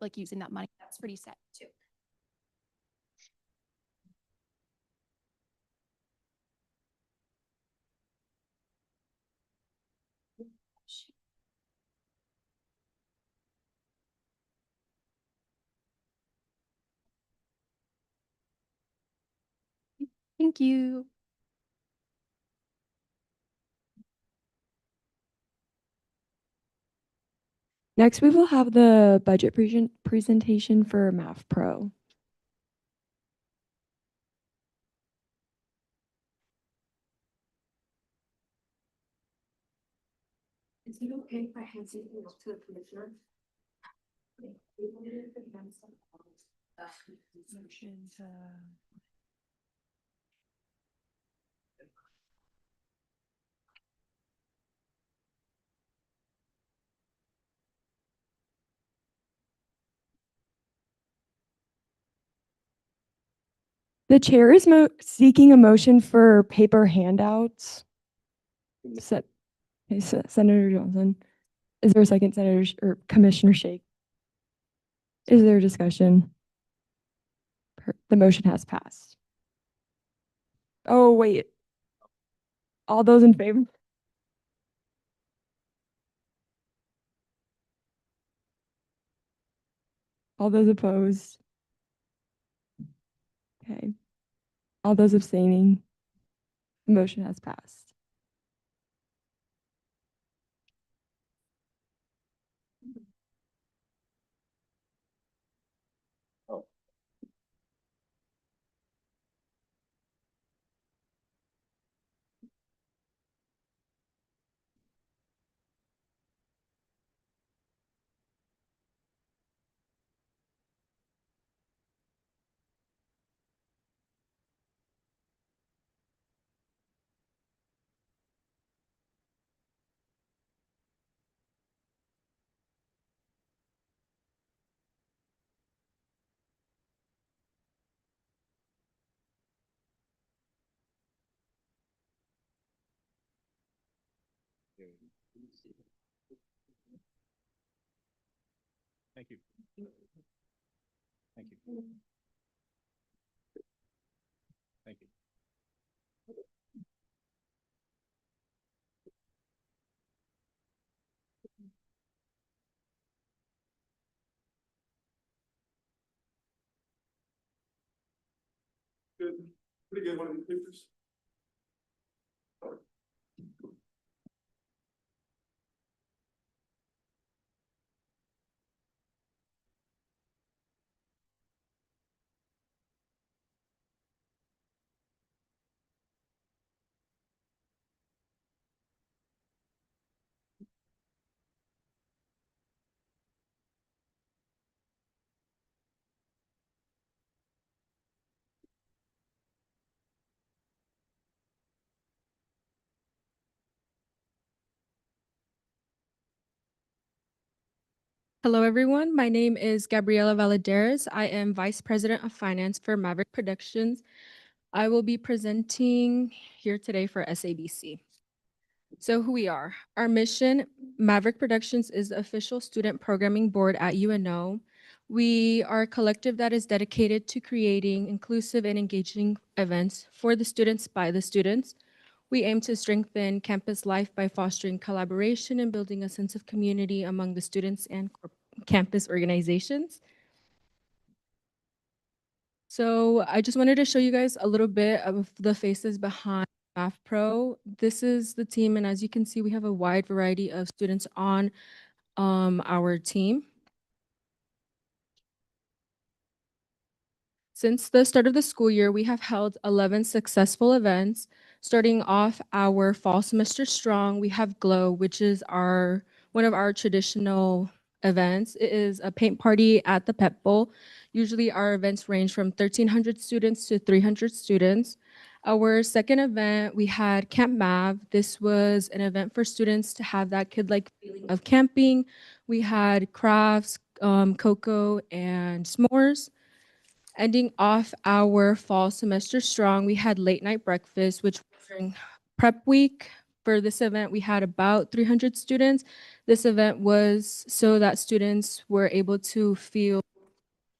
like using that money. That's pretty set too. Thank you. Next, we will have the budget presentation for Math Pro. Is it okay if I hand something else to the commissioner? The chair is seeking a motion for paper handouts. Senator Johnson. Is there a second, Senator or Commissioner Shake? Is there discussion? The motion has passed. Oh, wait. All those in favor? All those opposed? Okay. All those abstaining? The motion has passed. Thank you. Thank you. Thank you. Good, pretty good one of these papers. Hello, everyone. My name is Gabriela Valadares. I am Vice President of Finance for Maverick Productions. I will be presenting here today for SABC. So who we are. Our mission, Maverick Productions is the official student programming board at UNO. We are a collective that is dedicated to creating inclusive and engaging events for the students by the students. We aim to strengthen campus life by fostering collaboration and building a sense of community among the students and campus organizations. So I just wanted to show you guys a little bit of the faces behind Math Pro. This is the team, and as you can see, we have a wide variety of students on our team. Since the start of the school year, we have held 11 successful events. Starting off our fall semester strong, we have Glow, which is one of our traditional events. It is a paint party at the Pep Bowl. Usually our events range from 1,300 students to 300 students. Our second event, we had Camp Mav. This was an event for students to have that kid-like feeling of camping. We had crafts, cocoa, and s'mores. Ending off our fall semester strong, we had late night breakfast, which was during prep week. For this event, we had about 300 students. This event was so that students were able to feel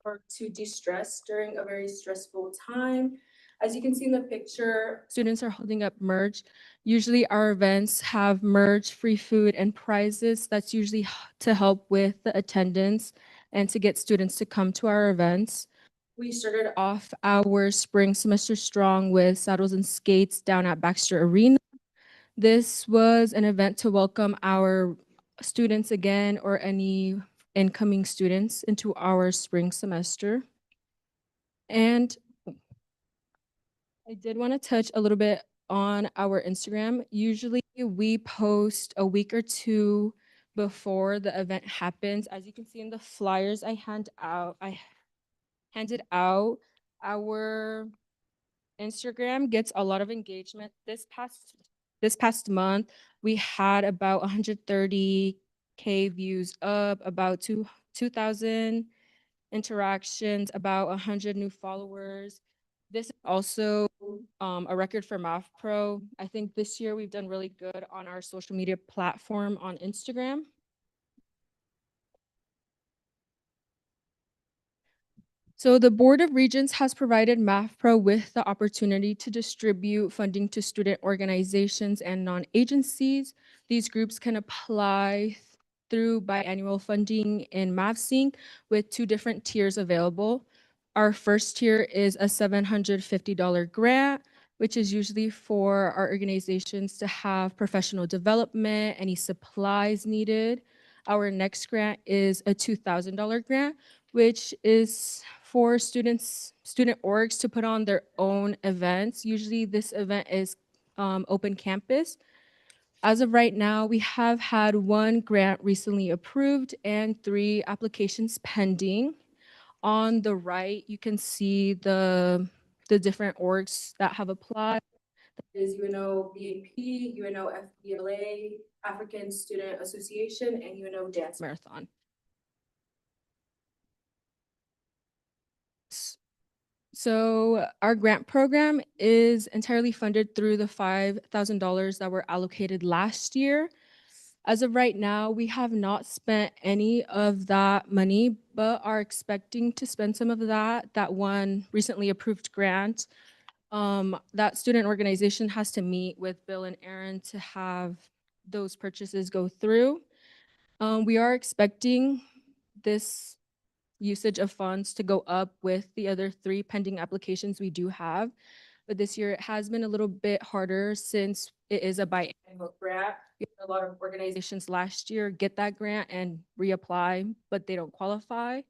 or to de-stress during a very stressful time. As you can see in the picture, students are holding up merch. Usually our events have merch, free food, and prizes. That's usually to help with the attendance and to get students to come to our events. We started off our spring semester strong with saddles and skates down at Baxter Arena. This was an event to welcome our students again or any incoming students into our spring semester. And I did want to touch a little bit on our Instagram. Usually we post a week or two before the event happens. As you can see in the flyers I handed out, our Instagram gets a lot of engagement. This past month, we had about 130K views up, about 2,000 interactions, about 100 new followers. This is also a record for Math Pro. I think this year we've done really good on our social media platform on Instagram. So the Board of Regents has provided Math Pro with the opportunity to distribute funding to student organizations and non-agencies. These groups can apply through biannual funding in MavSync with 2 different tiers available. Our first tier is a $750 grant, which is usually for our organizations to have professional development, any supplies needed. Our next grant is a $2,000 grant, which is for student orgs to put on their own events. Usually this event is open campus. As of right now, we have had 1 grant recently approved and 3 applications pending. On the right, you can see the different orgs that have applied. That is UNO BAP, UNO FBLA, African Student Association, and UNO Dance Marathon. So our grant program is entirely funded through the $5,000 that were allocated last year. As of right now, we have not spent any of that money, but are expecting to spend some of that 1 recently approved grant. That student organization has to meet with Bill and Aaron to have those purchases go through. We are expecting this usage of funds to go up with the other 3 pending applications we do have. But this year it has been a little bit harder since it is a biannual grant. We had a lot of organizations last year get that grant and reapply, but they don't qualify.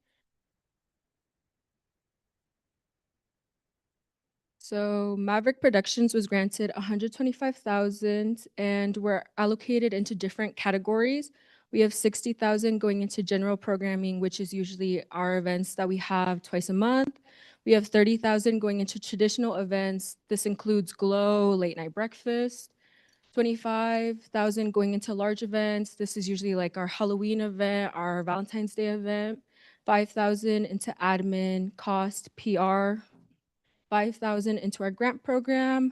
So Maverick Productions was granted 125,000 and were allocated into different categories. We have 60,000 going into general programming, which is usually our events that we have twice a month. We have 30,000 going into traditional events. This includes Glow, late night breakfast. 25,000 going into large events. This is usually like our Halloween event, our Valentine's Day event. 5,000 into admin, cost, PR. 5,000 into our grant program.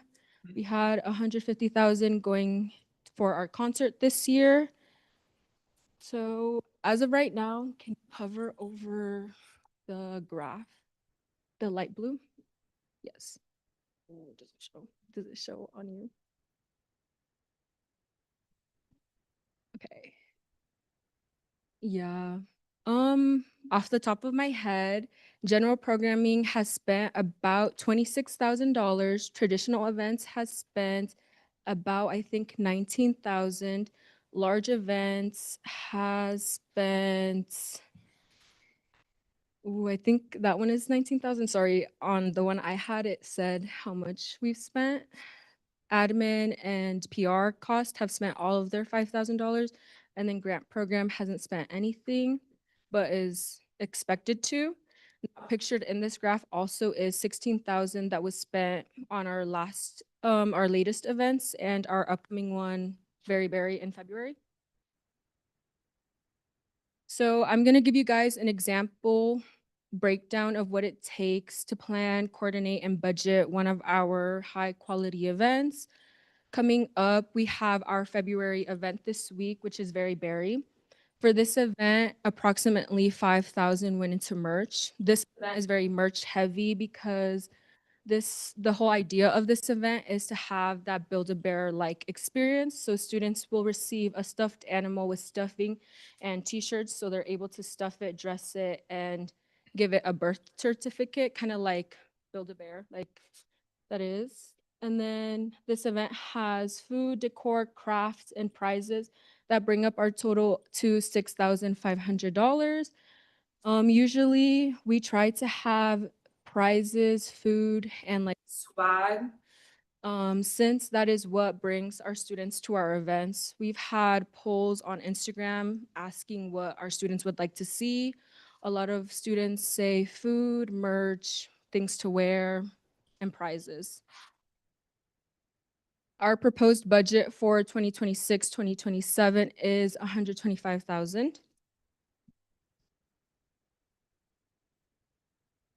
We had 150,000 going for our concert this year. So as of right now, can you hover over the graph, the light blue. Yes. Oh, does it show? Does it show on you? Okay. Yeah. Off the top of my head, general programming has spent about $26,000. Traditional events has spent about, I think, 19,000. Large events has spent, I think that one is 19,000. Sorry, on the one I had, it said how much we've spent. Admin and PR cost have spent all of their $5,000, and then grant program hasn't spent anything, but is expected to. Not pictured in this graph also is 16,000 that was spent on our latest events and our upcoming one, very in February. So I'm gonna give you guys an example breakdown of what it takes to plan, coordinate, and budget one of our high quality events. Coming up, we have our February event this week, which is Very Berry. For this event, approximately 5,000 went into merch. This event is very merch heavy because the whole idea of this event is to have that Build-A-Bear like experience. So students will receive a stuffed animal with stuffing and t-shirts, so they're able to stuff it, dress it, and give it a birth certificate, kind of like Build-A-Bear, like that is. And then this event has food, decor, crafts, and prizes that bring up our total to $6,500. Usually we try to have prizes, food, and like swag. Since that is what brings our students to our events, we've had polls on Instagram asking what our students would like to see. A lot of students say food, merch, things to wear, and prizes. Our proposed budget for 2026-2027 is $125,000.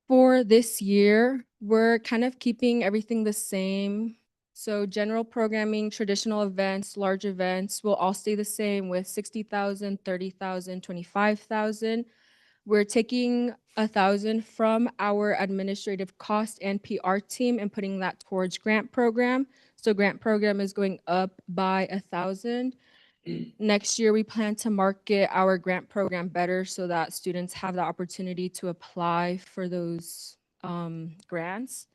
For this year, we're kind of keeping everything the same. So general programming, traditional events, large events will all stay the same with 60,000, 30,000, 25,000. We're taking 1,000 from our administrative cost and PR team and putting that towards grant program. So grant program is going up by 1,000. Next year, we plan to market our grant program better so that students have the opportunity to apply for those grants.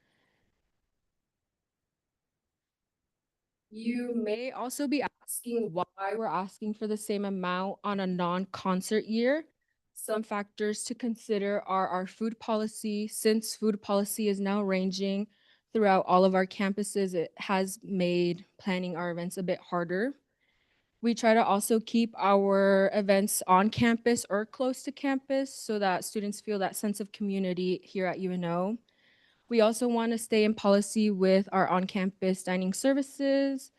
You may also be asking why we're asking for the same amount on a non-concert year. Some factors to consider are our food policy. Since food policy is now ranging throughout all of our campuses, it has made planning our events a bit harder. We try to also keep our events on campus or close to campus so that students feel that sense of community here at UNO. We also want to stay in policy with our on-campus dining services.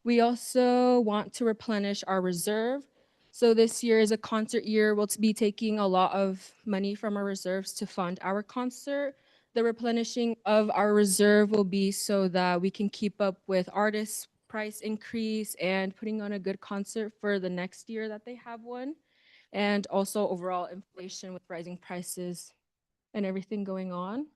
We also want to replenish our reserve. So this year is a concert year. We'll be taking a lot of money from our reserves to fund our concert. The replenishing of our reserve will be so that we can keep up with artists' price increase and putting on a good concert for the next year that they have one. And also overall inflation with rising prices and everything going on.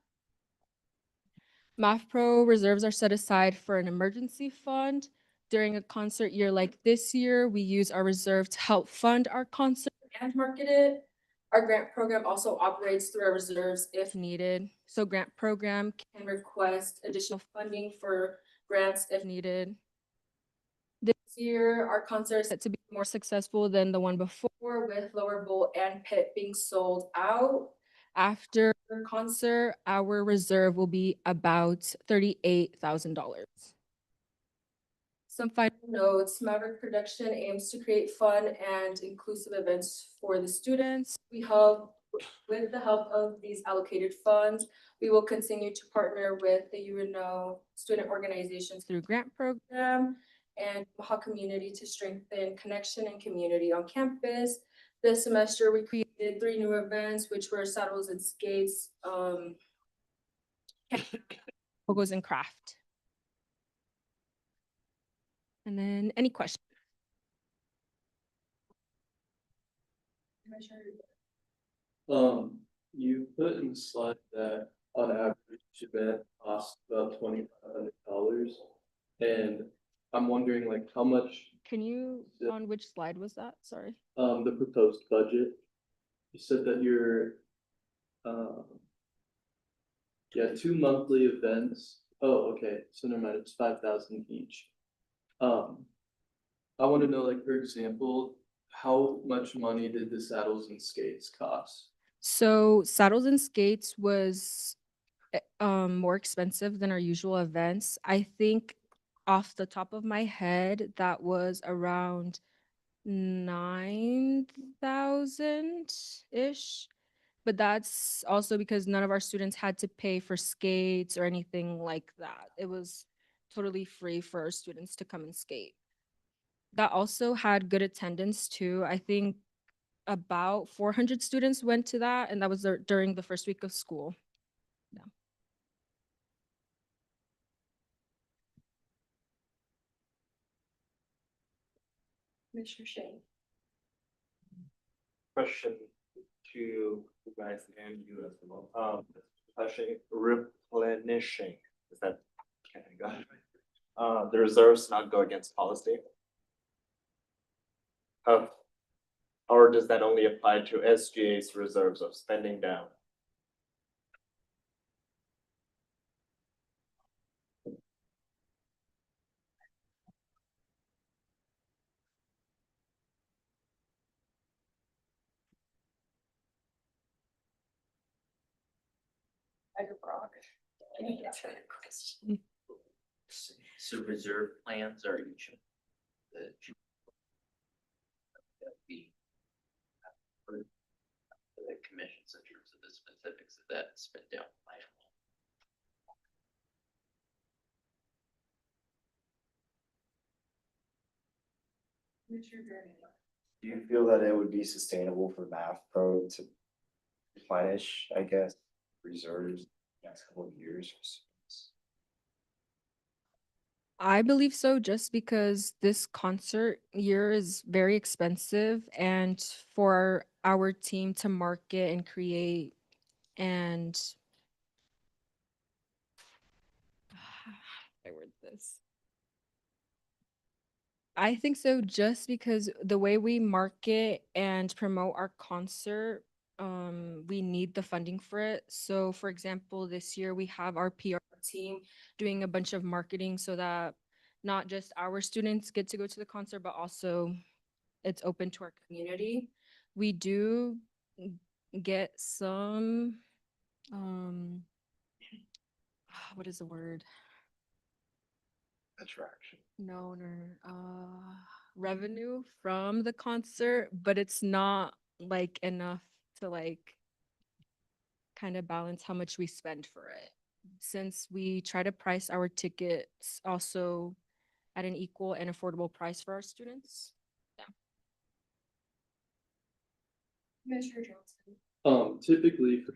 Math Pro reserves are set aside for an emergency fund. During a concert year like this year, we use our reserve to help fund our concert and market it. Our grant program also operates through our reserves if needed. So grant program can request additional funding for grants if needed. This year, our concert is set to be more successful than the one before, with Lower Bowl and Pit being sold out. After concert, our reserve will be about $38,000. Some final notes: Maverick Production aims to create fun and inclusive events for the students. With the help of these allocated funds, we will continue to partner with the UNO student organizations through grant program and Omaha community to strengthen connection and community on campus. This semester, we created 3 new events, which were Saddles and Skates, Logos and Craft. And then any questions? you put in the slide that on average each event costs about $2,500. And I'm wondering like how much, Can you, on which slide was that? Sorry. the proposed budget, you said that you're, yeah, 2 monthly events. Oh, okay, so never mind, it's 5,000 each. I want to know, like, for example, how much money did the saddles and skates cost? So saddles and skates was more expensive than our usual events. I think off the top of my head, that was around 9,000-ish. But that's also because none of our students had to pay for skates or anything like that. It was totally free for our students to come and skate. That also had good attendance too. I think about 400 students went to that, and that was during the first week of school. Yeah. Commissioner Shea. Question to you guys and you as well. Replenishing, is that, okay, I got it right. The reserves not go against policy? Or does that only apply to SGA's reserves of spending down? Can you answer that question? So reserve plans are each of the for the commissions in terms of the specifics of that spent down plan. Do you feel that it would be sustainable for Math Pro to replenish, I guess, reserves next couple of years? I believe so, just because this concert year is very expensive, and for our team to market and create and I word this. I think so, just because the way we market and promote our concert, we need the funding for it. So for example, this year we have our PR team doing a bunch of marketing so that not just our students get to go to the concert, but also it's open to our community. We do get some, what is the word? Attraction. No, revenue from the concert, but it's not like enough to like kind of balance how much we spend for it. Since we try to price our tickets also at an equal and affordable price for our students. Yeah. Commissioner Johnson. Typically for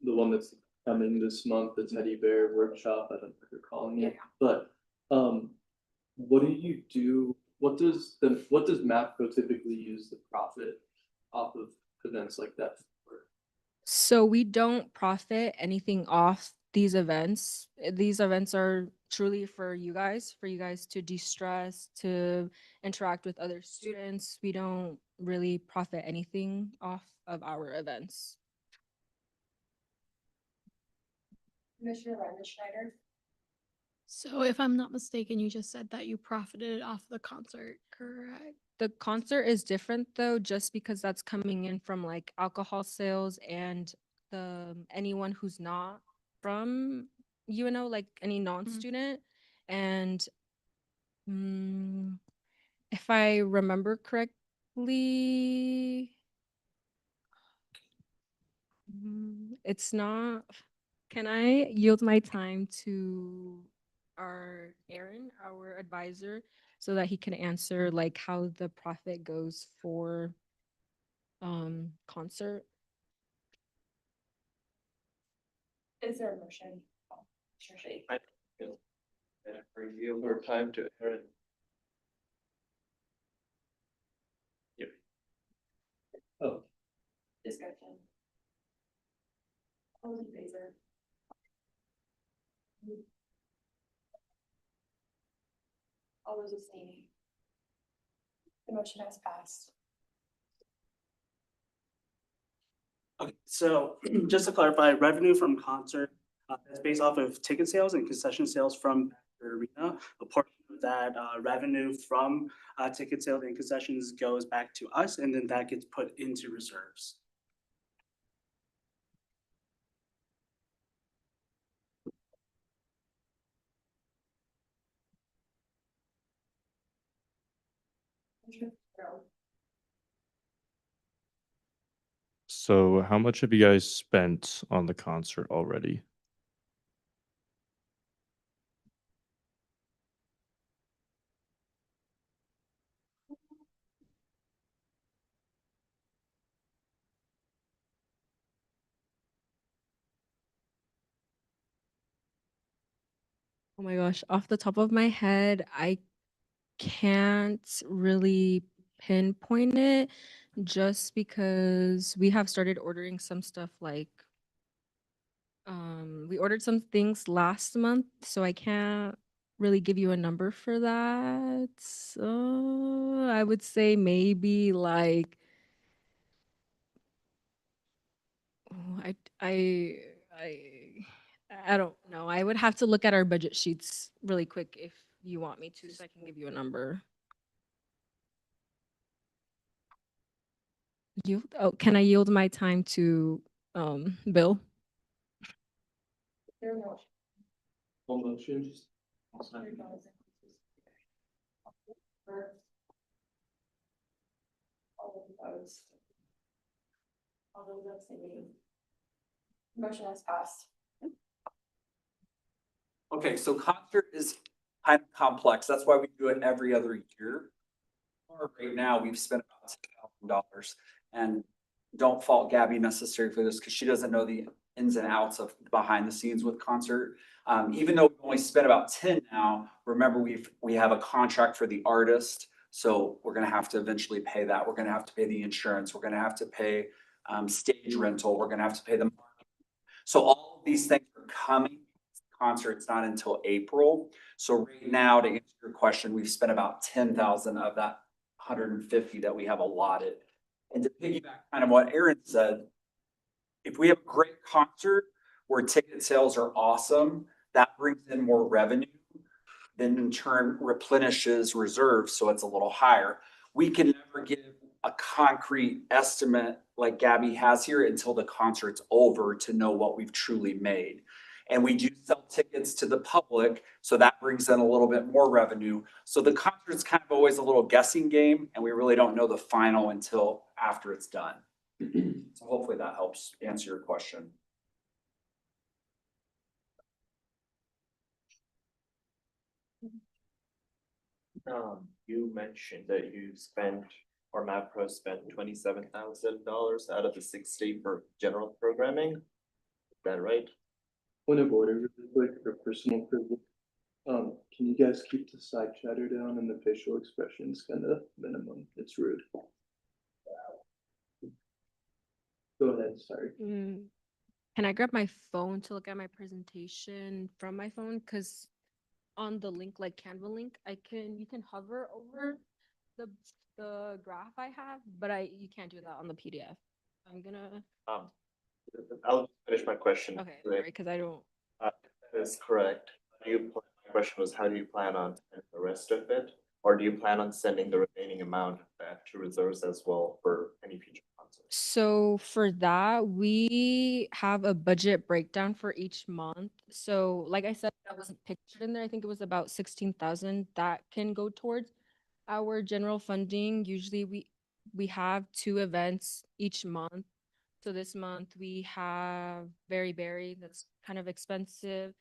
the one that's coming this month, the teddy bear workshop, I don't know what you're calling it, but what do you do? What does MAPCO typically use the profit off of events like that for? So we don't profit anything off these events. These events are truly for you guys to de-stress, to interact with other students. We don't really profit anything off of our events. Commissioner Schneider. So if I'm not mistaken, you just said that you profited off the concert, correct? The concert is different though, just because that's coming in from like alcohol sales and anyone who's not from UNO, like any non-student. And if I remember correctly, it's not. Can I yield my time to Aaron, our advisor, so that he can answer like how the profit goes for concert? Is there a motion? Commissioner Shea. I feel better for you more time to Aaron. Oh, Discussion. All those in favor? All those abstaining? The motion has passed. Okay, so just to clarify, revenue from concert is based off of ticket sales and concession sales from the arena. A portion of that revenue from ticket sales and concessions goes back to us, and then that gets put into reserves. So how much have you guys spent on the concert already? Oh my gosh, off the top of my head, I can't really pinpoint it just because we have started ordering some stuff like we ordered some things last month, so I can't really give you a number for that. So I would say maybe like oh, I I don't know. I would have to look at our budget sheets really quick if you want me to, so I can give you a number. Can I yield my time to Bill? There are no. Full motion. All opposed. All those abstaining. Motion has passed. Okay, so concert is kind of complex. That's why we do it every other year. Right now, we've spent about $10,000, and don't fault Gabby necessarily for this because she doesn't know the ins and outs of behind the scenes with concert. Even though we've only spent about 10 now, remember we have a contract for the artist. So we're gonna have to eventually pay that. We're gonna have to pay the insurance. We're gonna have to pay stage rental. We're gonna have to pay the. So all of these things are coming. Concert's not until April. So right now, to answer your question, we've spent about 10,000 of that 150 that we have allotted. And to piggyback kind of what Aaron said, if we have a great concert where ticket sales are awesome, that brings in more revenue, then in turn replenishes reserves, so it's a little higher. We can never give a concrete estimate like Gabby has here until the concert's over to know what we've truly made. And we do sell tickets to the public, so that brings in a little bit more revenue. So the concert's kind of always a little guessing game, and we really don't know the final until after it's done. So hopefully that helps answer your question. You mentioned that you spent, or MapPro spent $27,000 out of the 60 for general programming. Is that right? Point of order, really quick, for personal privilege. Can you guys keep the side chatter down and the facial expressions kind of minimum? It's rude. Go ahead, sorry. Can I grab my phone to look at my presentation from my phone? Because on the link, like Canva link, you can hover over the graph I have, but you can't do that on the PDF. I'm gonna. I'll finish my question. Okay, sorry, because I don't. That is correct. My question was, how do you plan on spending the rest of it? Or do you plan on sending the remaining amount of that to reserves as well for any future concerts? So for that, we have a budget breakdown for each month. So like I said, that wasn't pictured in there. I think it was about 16,000 that can go towards our general funding. Usually we have 2 events each month. So this month we have Berry, that's kind of expensive.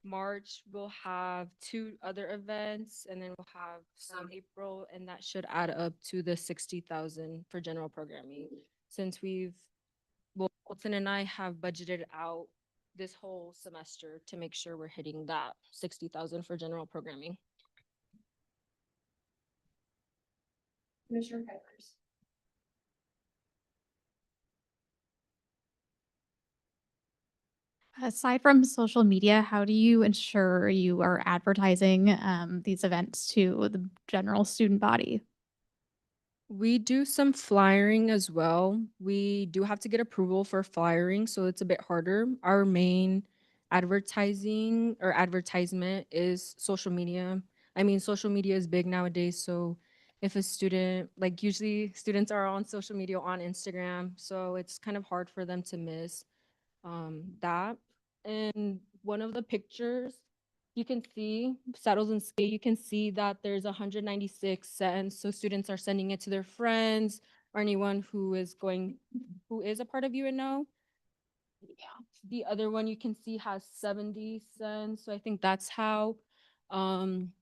March, we'll have 2 other events, and then we'll have some April, and that should add up to the 60,000 for general programming. Since Colton and I have budgeted out this whole semester to make sure we're hitting that 60,000 for general programming. Commissioner Peppers. Aside from social media, how do you ensure you are advertising these events to the general student body? We do some flyering as well. We do have to get approval for flyering, so it's a bit harder. Our main advertising or advertisement is social media. I mean, social media is big nowadays, so if a student, like usually students are on social media on Instagram, so it's kind of hard for them to miss that. And one of the pictures you can see saddles and skate, you can see that there's 196 cents. So students are sending it to their friends or anyone who is a part of UNO. Yeah. The other one you can see has 70 cents. So I think that's how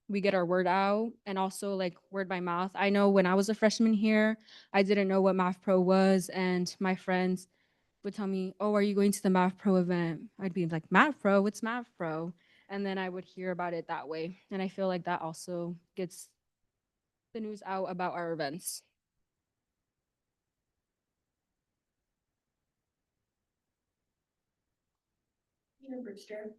we get our word out, and also like word by mouth. I know when I was a freshman here, I didn't know what Math Pro was, and my friends would tell me, "Oh, are you going to the Math Pro event?" I'd be like, "Math Pro? What's Math Pro?" And then I would hear about it that way. And I feel like that also gets the news out about our events. Brewster.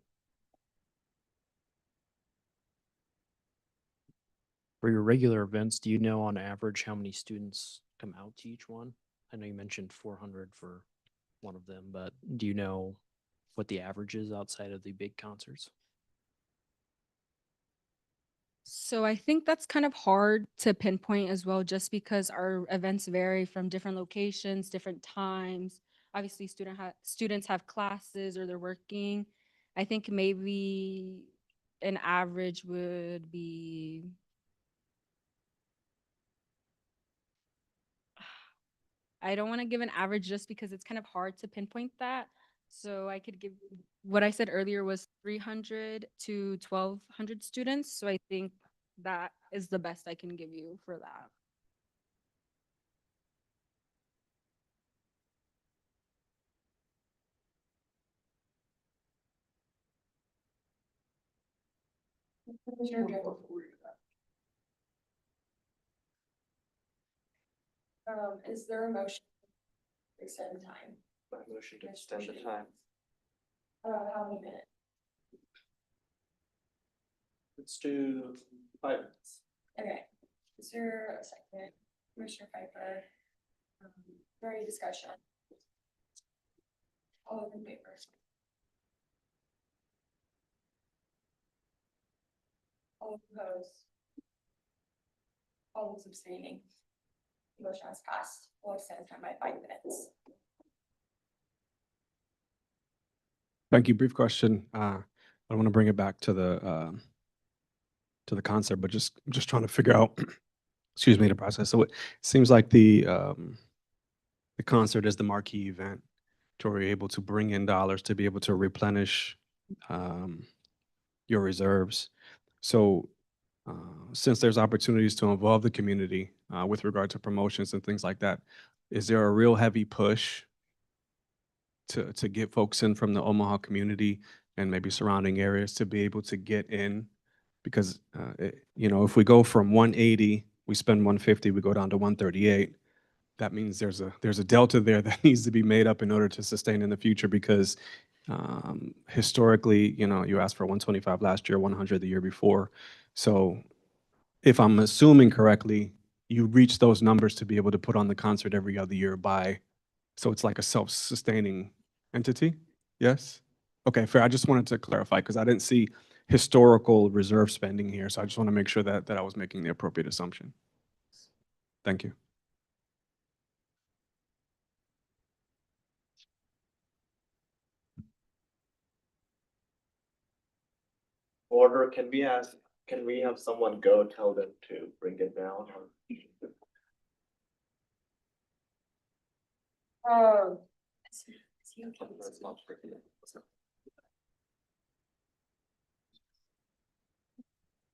For your regular events, do you know on average how many students come out to each one? I know you mentioned 400 for one of them, but do you know what the average is outside of the big concerts? So I think that's kind of hard to pinpoint as well, just because our events vary from different locations, different times. Obviously, students have classes or they're working. I think maybe an average would be I don't want to give an average just because it's kind of hard to pinpoint that. So I could give what I said earlier was 300 to 1,200 students. So I think that is the best I can give you for that. Is there a motion to extend time? My motion to extend the time. How many minutes? Let's do 5 minutes. Okay, is there a second? Commissioner Piper? For any discussion? All those in favor? All opposed? All those abstaining? Motion has passed. We'll extend time by 5 minutes. Thank you. Brief question. I want to bring it back to the concert, but just trying to figure out, excuse me, the process. So it seems like the concert is the marquee event to where you're able to bring in dollars to be able to replenish your reserves. So since there's opportunities to involve the community with regard to promotions and things like that, is there a real heavy push to get folks in from the Omaha community and maybe surrounding areas to be able to get in? Because if we go from 180, we spend 150, we go down to 138. That means there's a delta there that needs to be made up in order to sustain in the future. Because historically, you asked for 125 last year, 100 the year before. So if I'm assuming correctly, you reach those numbers to be able to put on the concert every other year so it's like a self-sustaining entity? Yes? Okay, fair. I just wanted to clarify because I didn't see historical reserve spending here. So I just want to make sure that I was making the appropriate assumption. Thank you. Order, can we have someone go tell them to bring it down? Is he okay with this?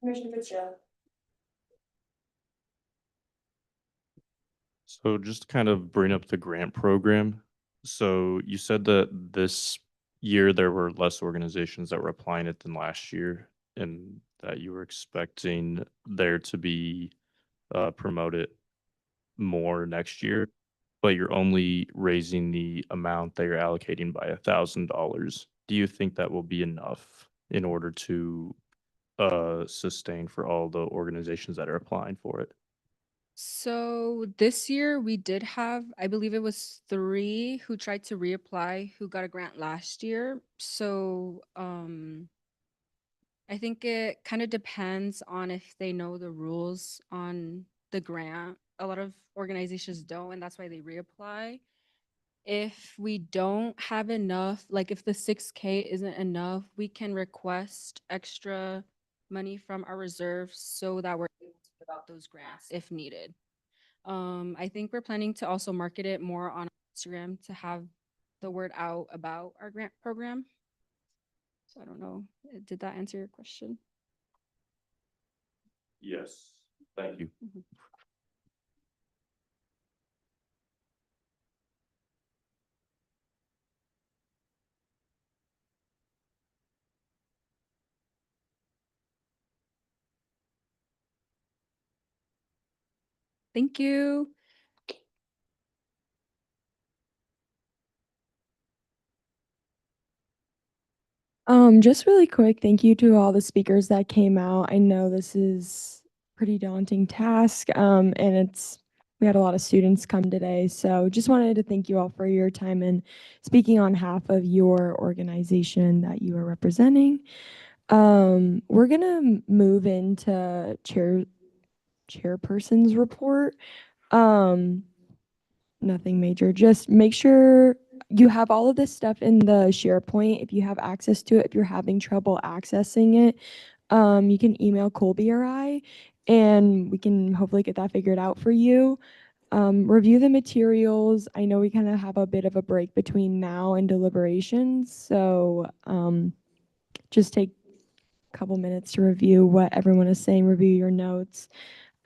Commissioner Fitzgerald? So just to kind of bring up the grant program. So you said that this year there were less organizations that were applying it than last year, and that you were expecting there to be promoted more next year, but you're only raising the amount that you're allocating by $1,000. do you think that will be enough in order to sustain for all the organizations that are applying for it? So this year we did have, I believe it was 3 who tried to reapply who got a grant last year. So I think it kind of depends on if they know the rules on the grant. A lot of organizations don't, and that's why they reapply. If we don't have enough, like if the 6K isn't enough, we can request extra money from our reserves so that we're able to give out those grants if needed. I think we're planning to also market it more on Instagram to have the word out about our grant program. So I don't know, did that answer your question? Yes. Thank you. Thank you. Just really quick, thank you to all the speakers that came out. I know this is pretty daunting task, and we had a lot of students come today. So just wanted to thank you all for your time and speaking on behalf of your organization that you are representing. We're gonna move into chairperson's report. Nothing major. Just make sure you have all of this stuff in the SharePoint. If you have access to it, if you're having trouble accessing it, you can email Colby or I, and we can hopefully get that figured out for you. Review the materials. I know we kind of have a bit of a break between now and deliberations, so just take a couple minutes to review what everyone is saying, review your notes.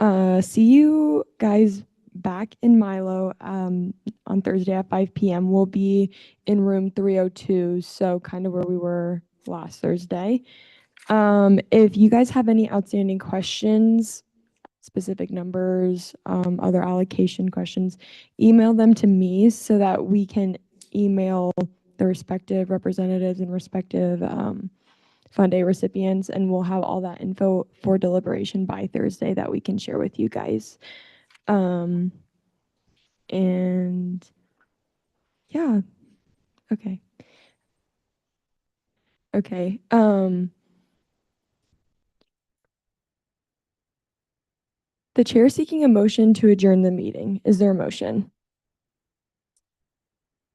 See you guys back in Milo on Thursday at 5 p.m. We'll be in room 302, so kind of where we were last Thursday. If you guys have any outstanding questions, specific numbers, other allocation questions, email them to me so that we can email the respective representatives and respective Fund A recipients, and we'll have all that info for deliberation by Thursday that we can share with you guys. And yeah, okay. Okay. The chair is seeking a motion to adjourn the meeting. Is there a motion?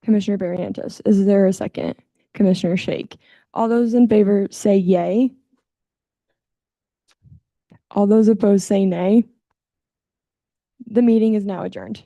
Commissioner Barrientos, is there a second? Commissioner Shake. All those in favor say yay. All those opposed say nay. The meeting is now adjourned.